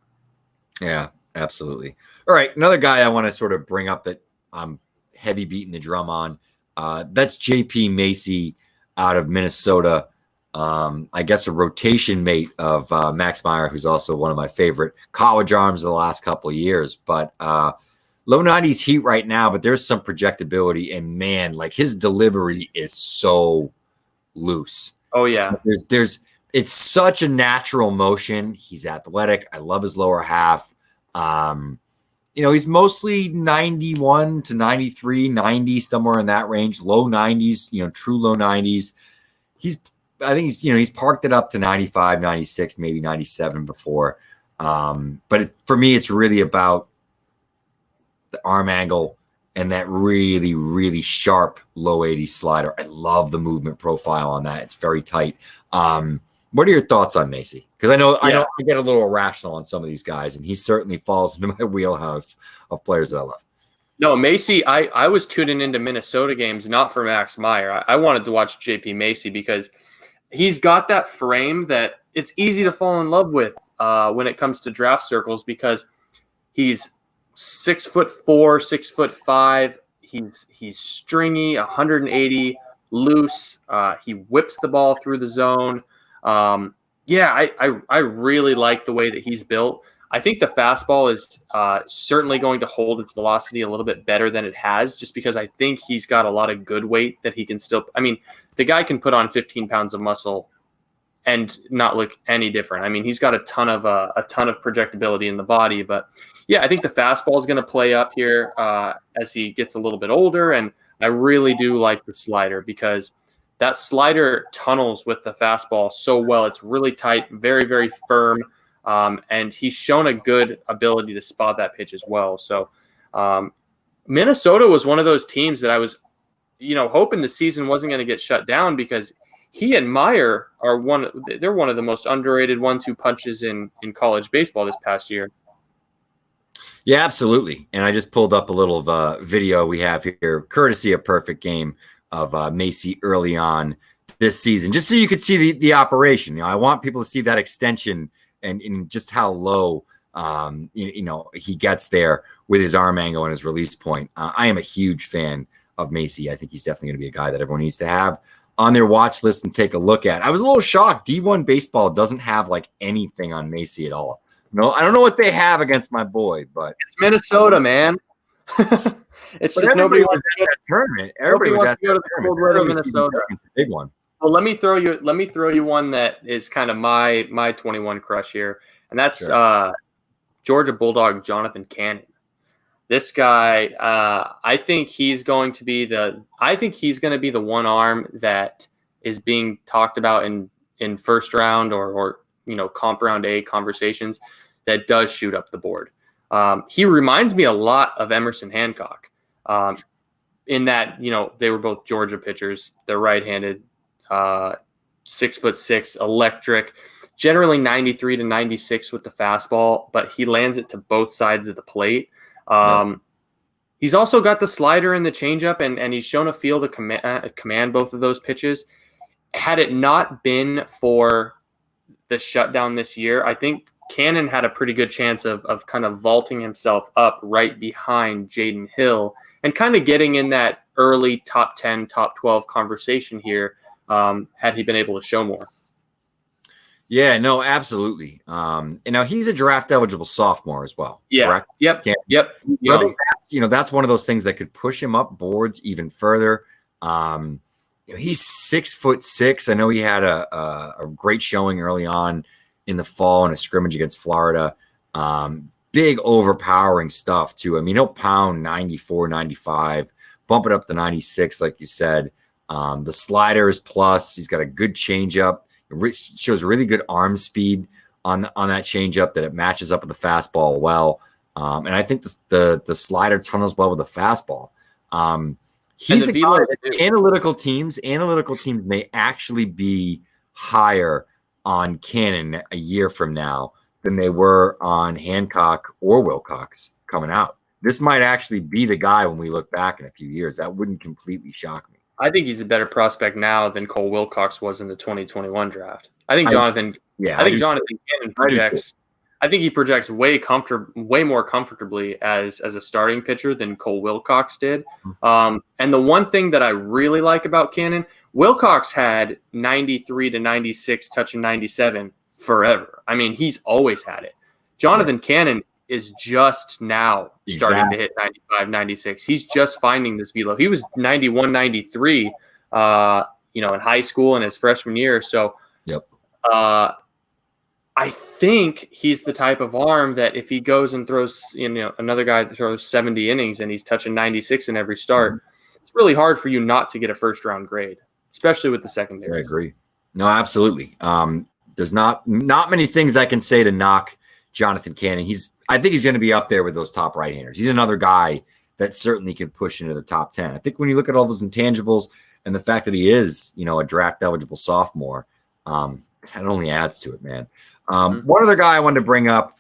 Yeah, absolutely. All right. Another guy I want to sort of bring up that I'm heavy beating the drum on. That's JP Macy out of Minnesota. I guess a rotation mate of Max Meyer, who's also one of my favorite college arms of the last couple of years, but low 90s heat right now, but there's some projectability, and man, like his delivery is so loose. Oh yeah. It's such a natural motion. He's athletic. I love his lower half. He's mostly 91 to 93, 90, somewhere in that range, low 90s, true low 90s. I think he's parked it up to 95, 96, maybe 97 before. But for me, it's really about the arm angle and that really, really sharp low 80s slider. I love the movement profile on that. It's very tight. What are your thoughts on Macy? Because I know I get a little irrational on some of these guys, and he certainly falls into my wheelhouse of players that I love. No, Macy, I was tuning into Minnesota games, not for Max Meyer. I wanted to watch JP Macy because he's got that frame that it's easy to fall in love with when it comes to draft circles because he's 6'4", 6'5". He's stringy, 180, loose. He whips the ball through the zone. I really like the way that he's built. I think the fastball is certainly going to hold its velocity a little bit better than it has, just because I think he's got a lot of good weight that he can still. I mean, the guy can put on 15 pounds of muscle and not look any different. I mean, he's got a ton of projectability in the body, but yeah, I think the fastball is going to play up here as he gets a little bit older, and I really do like the slider because that slider tunnels with the fastball so well. It's really tight, very, very firm. And he's shown a good ability to spot that pitch as well. So Minnesota was one of those teams that I was, hoping the season wasn't going to get shut down because he and Meyer they're one of the most underrated 1-2 punches in college baseball this past year. Yeah, absolutely. And I just pulled up a little video we have here, courtesy of Perfect Game of Macy early on this season, just so you could see the operation. I want people to see that extension and just how low, he gets there with his arm angle and his release point. I am a huge fan of Macy. I think he's definitely going to be a guy that everyone needs to have on their watch list and take a look at. I was a little shocked. D1 baseball doesn't have like anything on Macy at all. No, I don't know what they have against my boy, but it's Minnesota, man. It's just nobody wants to go to that tournament. Everybody wants to go to the cold weather Minnesota. It's a big one. Well, let me throw you one that is kind of my 21 crush here, and that's Georgia Bulldog Jonathan Cannon. This guy, I think he's going to be the one arm that is being talked about in first round or comp round A conversations that does shoot up the board. He reminds me a lot of Emerson Hancock, in that they were both Georgia pitchers. They're right-handed. 6'6", electric, generally 93 to 96 with the fastball, but he lands it to both sides of the plate. He's also got the slider and the changeup, and he's shown a feel to command both of those pitches. Had it not been for the shutdown this year, I think Cannon had a pretty good chance of kind of vaulting himself up right behind Jaden Hill and kind of getting in that early top 10, top 12 conversation here. Had he been able to show more. Yeah, no, absolutely. And now he's a draft eligible sophomore as well. Yeah. Correct? Yep. Yeah. Yep. I think that's one of those things that could push him up boards even further. He's 6'6". I know he had a great showing early on in the fall in a scrimmage against Florida. Big overpowering stuff too. I mean, he'll pound 94, 95, bump it up to 96, like you said. The slider is plus. He's got a good changeup. It shows really good arm speed on that changeup that it matches up with the fastball well. And I think the slider tunnels well with the fastball. He's a guy that analytical teams may actually be higher on Cannon a year from now than they were on Hancock or Wilcox coming out. This might actually be the guy when we look back in a few years. That wouldn't completely shock me. I think he's a better prospect now than Cole Wilcox was in the 2021 draft. I think Jonathan Cannon projects. I think he projects way more comfortably as a starting pitcher than Cole Wilcox did. And the one thing that I really like about Cannon, Wilcox had 93 to 96, touching 97 forever. I mean, he's always had it. Jonathan Cannon is just now starting to hit 95, 96. He's just finding this velo. He was 91, 93, in high school in his freshman year. So, I think he's the type of arm that if he goes and throws, another guy that throws 70 innings and he's touching 96 in every start, it's really hard for you not to get a first round grade, especially with the secondary. I agree. No, absolutely. There's not many things I can say to knock Jonathan Cannon. I think he's going to be up there with those top right-handers. He's another guy that certainly can push into the top 10. I think when you look at all those intangibles and the fact that he is, a draft eligible sophomore, that only adds to it, man. One other guy I wanted to bring up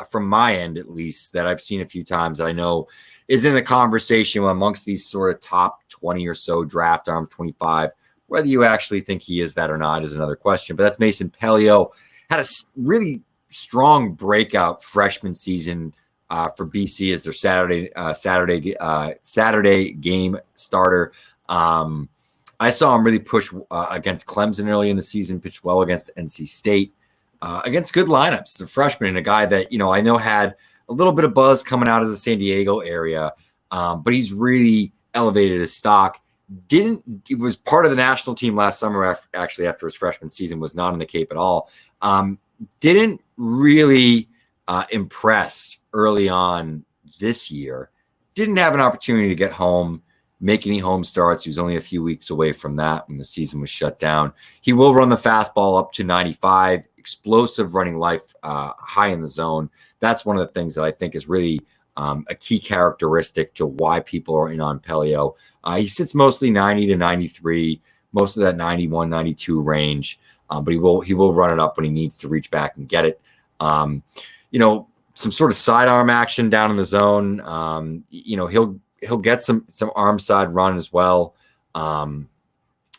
from my end, at least, that I've seen a few times that I know is in the conversation amongst these sort of top 20 or so draft arms, 25. Whether you actually think he is that or not is another question. But that's Mason Palio. Had a really strong breakout freshman season for BC as their Saturday game starter. I saw him really push against Clemson early in the season, pitched well against NC State, against good lineups. As a freshman and a guy that, I know had a little bit of buzz coming out of the San Diego area, but he's really elevated his stock. He was part of the national team last summer, after his freshman season, was not in the Cape at all. Didn't really impress early on this year. Didn't have an opportunity to get home, make any home starts. He was only a few weeks away from that when the season was shut down. He will run the fastball up to 95, explosive running life, high in the zone. That's one of the things that I think is really a key characteristic to why people are in on Palio. He sits mostly 90 to 93, most of that 91, 92 range, but he will run it up when he needs to reach back and get it. Some sort of sidearm action down in the zone. He'll get some arm side run as well. In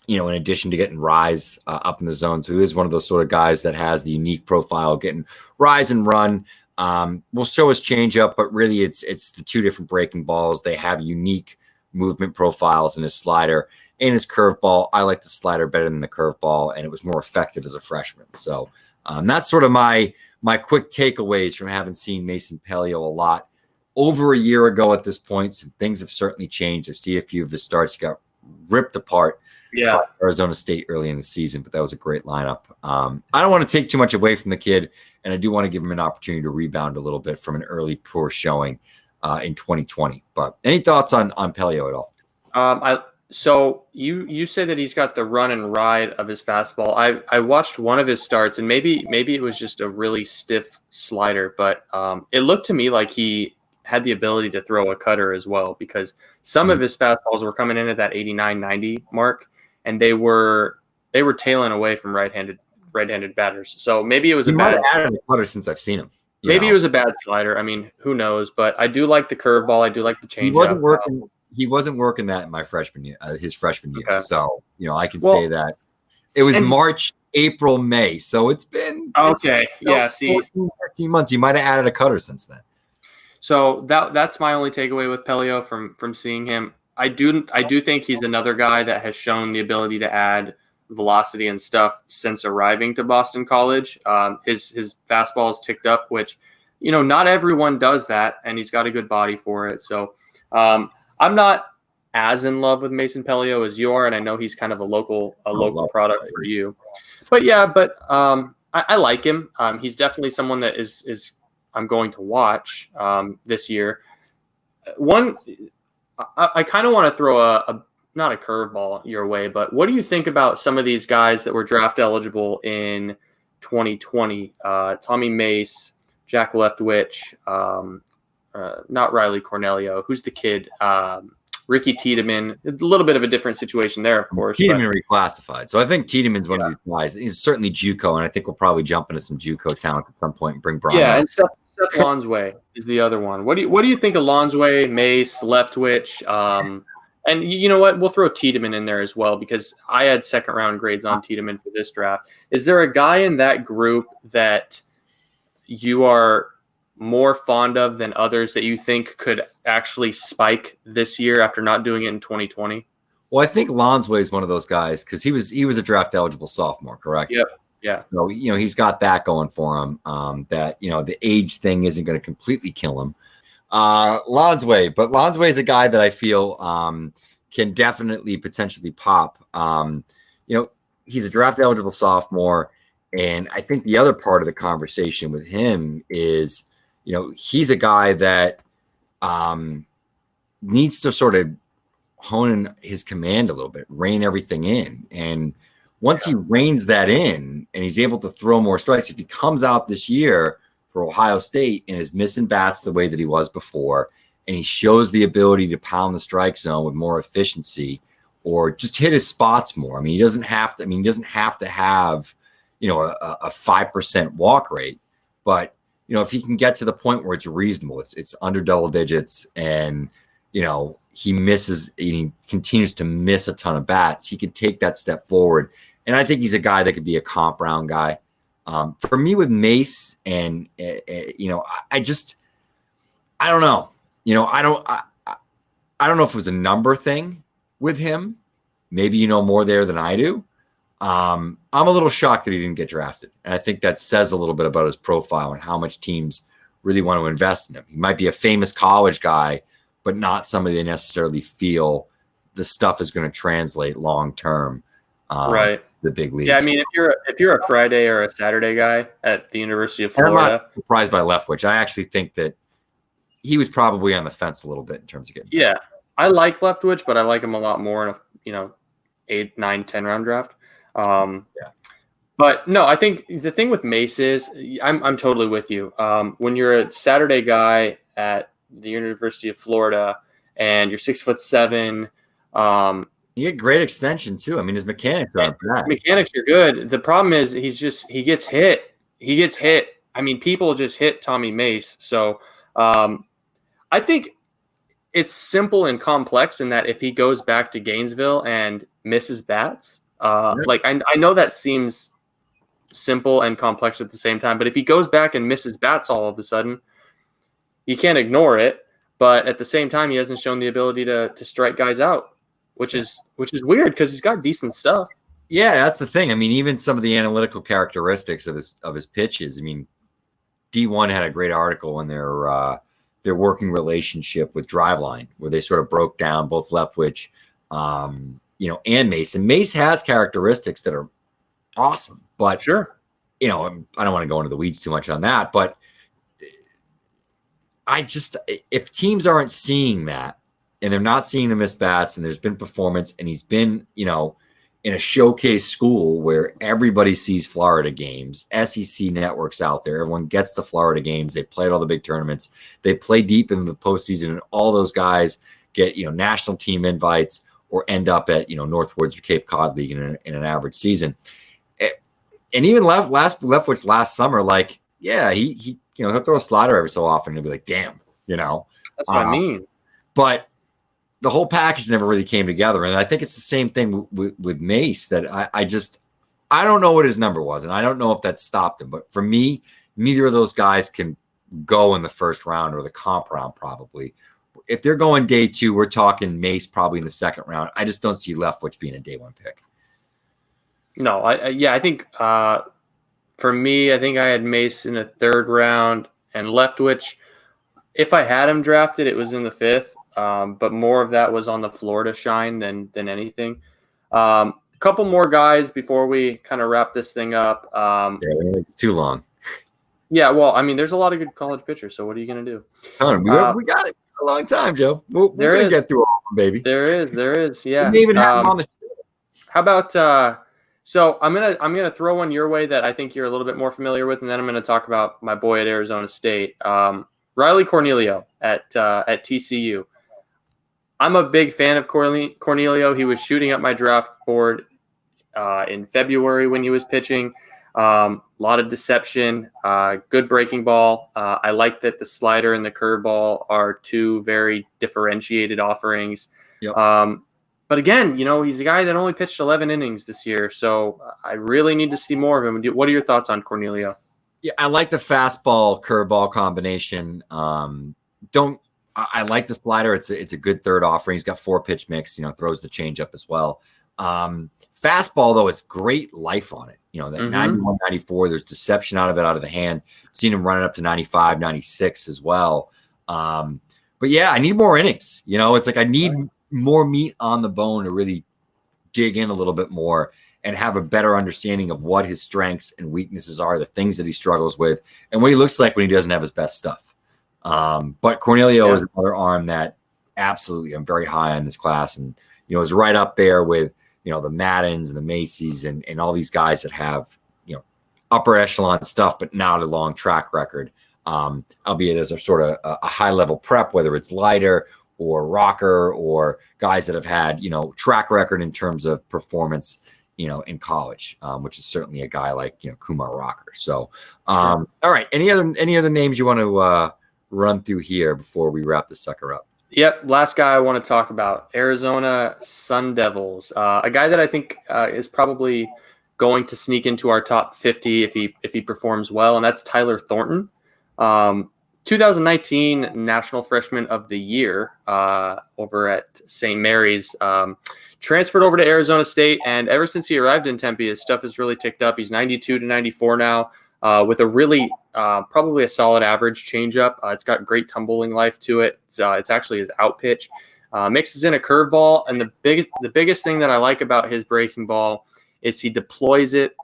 addition to getting rise up in the zone. So he is one of those sort of guys that has the unique profile, getting rise and run. We'll show his changeup, but really it's the two different breaking balls. They have unique movement profiles in his slider and his curveball. I like the slider better than the curveball, and it was more effective as a freshman. So that's sort of my quick takeaways from having seen Mason Palio a lot over a year ago at this point. Some things have certainly changed. I see a few of his starts got ripped apart. Yeah, Arizona State early in the season, but that was a great lineup. I don't want to take too much away from the kid, and I do want to give him an opportunity to rebound a little bit from an early poor showing in 2020. But any thoughts on Palio at all? So you say that he's got the run and ride of his fastball. I watched one of his starts, and maybe it was just a really stiff slider, but it looked to me like he had the ability to throw a cutter as well, because some of his fastballs were coming in at that 89, 90 mark, and they were tailing away from right-handed batters. So maybe it was a bad cutter since I've seen him. Maybe it was a bad slider. I mean, who knows? But I do like the curveball. I do like the changeup. He wasn't working that in my freshman year, his freshman year. Okay. So I can say that it was March, April, May. So it's been 14, 15 months. He might have added a cutter since then. So that's my only takeaway with Palio from seeing him. I do think he's another guy that has shown the ability to add velocity and stuff since arriving to Boston College. His fastball is ticked up, which not everyone does that, and he's got a good body for it. So I'm not as in love with Mason Palio as you are, and I know he's kind of a local product for you. But I like him. He's definitely someone that is I'm going to watch this year. I kind of want to throw a not a curveball your way, but what do you think about some of these guys that were draft eligible in 2020? Tommy Mace, Jack Leftwich, not Riley Cornelio. Who's the kid? Ricky Tiedemann. A little bit of a different situation there, of course. Tiedemann reclassified. So I think Tiedemann's one of these guys. He's certainly JUCO, and I think we'll probably jump into some JUCO talent at some point and bring Brian. Yeah, and Seth Lonsway is the other one. What do you think of Lonsway, Mace, Leftwich? And you know what? We'll throw Tiedemann in there as well, because I had second-round grades on Tiedemann for this draft. Is there a guy in that group that you are more fond of than others that you think could actually spike this year after not doing it in 2020? Well, I think Lonsway is one of those guys because he was a draft eligible sophomore, correct? Yep. Yeah. So he's got that going for him. That the age thing isn't going to completely kill him. Lonsway is a guy that I feel can definitely potentially pop. He's a draft eligible sophomore, and I think the other part of the conversation with him is, he's a guy that needs to sort of hone in his command a little bit, rein everything in. And once he reins that in and he's able to throw more strikes, if he comes out this year for Ohio State and is missing bats the way that he was before, and he shows the ability to pound the strike zone with more efficiency or just hit his spots more. I mean, he doesn't have to have, a 5% walk rate, but if he can get to the point where it's reasonable, it's under double digits, and he misses, he continues to miss a ton of bats, he could take that step forward. And I think he's a guy that could be a comp round guy. For me with Mace, and I don't know. I don't know if it was a number thing with him. Maybe you know more there than I do. I'm a little shocked that he didn't get drafted. And I think that says a little bit about his profile and how much teams really want to invest in him. He might be a famous college guy, but not somebody they necessarily feel the stuff is going to translate long term. Right. The big leagues. Yeah, I mean, if you're a Friday or a Saturday guy at the University of Florida, I'm not surprised by Leftwich. I actually think that he was probably on the fence a little bit in terms of getting. Yeah, I like Leftwich, but I like him a lot more in a 8, 9, 10 round draft. But no, I think the thing with Mace is I'm totally with you. When you're a Saturday guy at the University of Florida and you're 6'7", you get great extension too. I mean, his mechanics aren't bad. Mechanics are good. The problem is he gets hit. He gets hit. I mean, people just hit Tommy Mace. So I think it's simple and complex in that if he goes back to Gainesville and misses bats, like I know that seems simple and complex at the same time, but if he goes back and misses bats all of a sudden, you can't ignore it. But at the same time, he hasn't shown the ability to strike guys out, which is weird because he's got decent stuff. Yeah, that's the thing. I mean, even some of the analytical characteristics of his pitches. I mean, D1 had a great article in their working relationship with Driveline, where they sort of broke down both Leftwich, and Mace. And Mace has characteristics that are awesome, but sure, I don't want to go into the weeds too much on that. But if teams aren't seeing that, and they're not seeing him miss bats, and there's been performance, and he's been, in a showcase school where everybody sees Florida games, SEC networks out there, everyone gets to Florida games. They play at all the big tournaments. They play deep in the postseason, and all those guys get, national team invites or end up at, Northwoods or Cape Cod League in an average season. And even Leftwich last summer, like, yeah, he'll throw a slider every so often and be like, damn, That's what I mean. But the whole package never really came together. And I think it's the same thing with Mace, that I don't know what his number was, and I don't know if that stopped him. But for me, neither of those guys can go in the first round or the comp round probably. If they're going day 2, we're talking Mace probably in the second round. I just don't see Leftwich being a day 1 pick. No, I think for me, I think I had Mace in the 3rd round, and Leftwich, if I had him drafted, it was in the 5th. But more of that was on the Florida shine than anything. A couple more guys before we kind of wrap this thing up. It's too long. Yeah, well, I mean, there's a lot of good college pitchers, so what are you going to do? We got it a long time, Joe. We're going to get through all of them, baby. There is, yeah. We even have them on the show. How about so I'm gonna throw one your way that I think you're a little bit more familiar with, and then I'm going to talk about my boy at Arizona State, Riley Cornelio at TCU. I'm a big fan of Cornelio. He was shooting up my draft board in February when he was pitching. A lot of deception, good breaking ball. I like that the slider and the curveball are 2 very differentiated offerings. Yep. But again, he's a guy that only pitched 11 innings this year, so I really need to see more of him. What are your thoughts on Cornelio? Yeah, I like the fastball curveball combination. I like the slider. It's a good 3rd offering. He's got 4 pitch mix, throws the changeup as well. Fastball, though, it's great life on it. That 91, 94, there's deception out of the hand. I've seen him running up to 95, 96 as well. But yeah, I need more innings. It's like I need more meat on the bone to really dig in a little bit more and have a better understanding of what his strengths and weaknesses are, the things that he struggles with, and what he looks like when he doesn't have his best stuff. But Cornelio is another arm that absolutely I'm very high on this class, and is right up there with the Maddens and the Macys and all these guys that have upper echelon stuff, but not a long track record. Albeit as a sort of a high level prep, whether it's lighter or rocker or guys that have had track record in terms of performance in college, which is certainly a guy like Kumar Rocker. So all right, any other names you want to run through here before we wrap the sucker up? Yep, last guy I want to talk about, Arizona Sun Devils. A guy that I think is probably going to sneak into our top 50 if he performs well, and that's Tyler Thornton. 2019 National Freshman of the Year over at St. Mary's. Transferred over to Arizona State, and ever since he arrived in Tempe, his stuff has really ticked up. He's 92 to 94 now, with a really probably a solid average changeup. It's got great tumbling life to it. It's actually his out pitch. Mixes in a curveball, and the biggest thing that I like about his breaking ball is he deploys it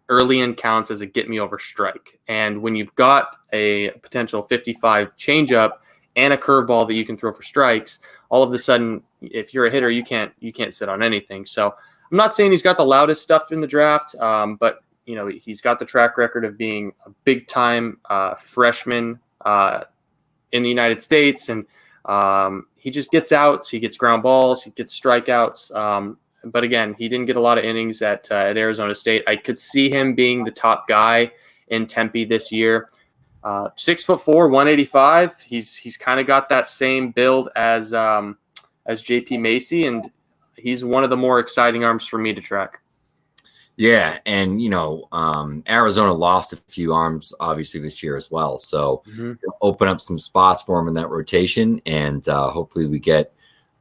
early in counts as a get me over strike. And when you've got a potential 55 changeup and a curveball that you can throw for strikes, all of a sudden, if you're a hitter, you can't sit on anything. So I'm not saying he's got the loudest stuff in the draft, but he's got the track record of being a big time freshman in the United States, and he just gets outs, he gets ground balls, he gets strikeouts. But again, he didn't get a lot of innings at Arizona State. I could see him being the top guy in Tempe this year. 6'4", 185. He's kind of got that same build as JP Macy, and he's one of the more exciting arms for me to track. Yeah, and Arizona lost a few arms obviously this year as well, so open up some spots for him in that rotation, and hopefully we get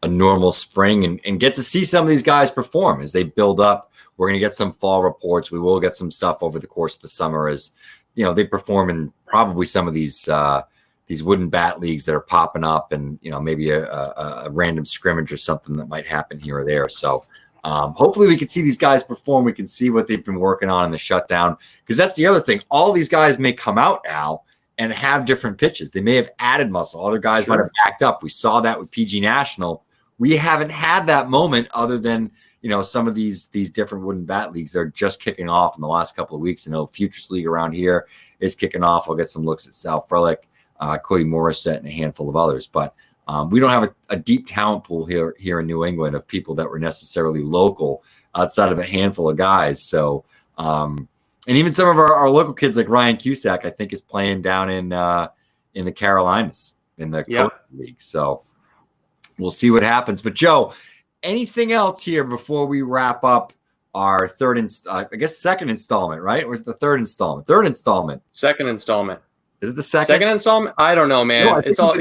a normal spring and get to see some of these guys perform as they build up. We're going to get some fall reports. We will get some stuff over the course of the summer as they perform in probably some of these wooden bat leagues that are popping up, and maybe a random scrimmage or something that might happen here or there. So hopefully we can see these guys perform. We can see what they've been working on in the shutdown, because that's the other thing. All these guys may come out now and have different pitches. They may have added muscle. Other guys might have backed up. We saw that with PG National. We haven't had that moment other than some of these different wooden bat leagues that are just kicking off in the last couple of weeks. Futures League around here is kicking off. I'll get some looks at Sal Frelick, Cody Morissette, and a handful of others. But we don't have a deep talent pool here in New England of people that were necessarily local outside of a handful of guys. So, and even some of our local kids like Ryan Cusack, I think, is playing down in the Carolinas in the Coach League. So we'll see what happens. But Joe, anything else here before we wrap up our second installment, right? Or is it the third installment? Second installment. Is it the second installment? I don't know, man. No, it's all,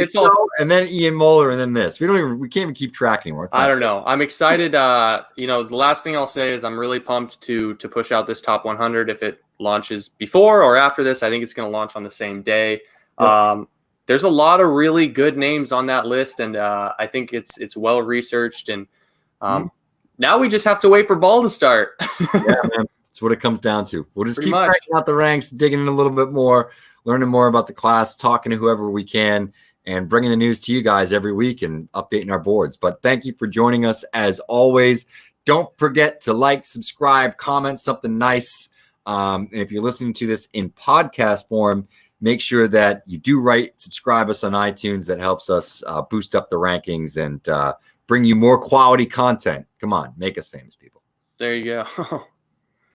and then Ian Moeller, and then this. We can't even keep track anymore. I don't know. I'm excited. The last thing I'll say is I'm really pumped to push out this top 100. If it launches before or after this, I think it's going to launch on the same day. Yep. There's a lot of really good names on that list, and I think it's well researched. And now we just have to wait for ball to start. Yeah, man. That's what it comes down to. We'll just keep cranking out the ranks, digging in a little bit more, learning more about the class, talking to whoever we can, and bringing the news to you guys every week and updating our boards. But thank you for joining us as always. Don't forget to like, subscribe, comment something nice. And if you're listening to this in podcast form, make sure that you do subscribe us on iTunes. That helps us boost up the rankings and bring you more quality content. Come on, make us famous, people. There you go.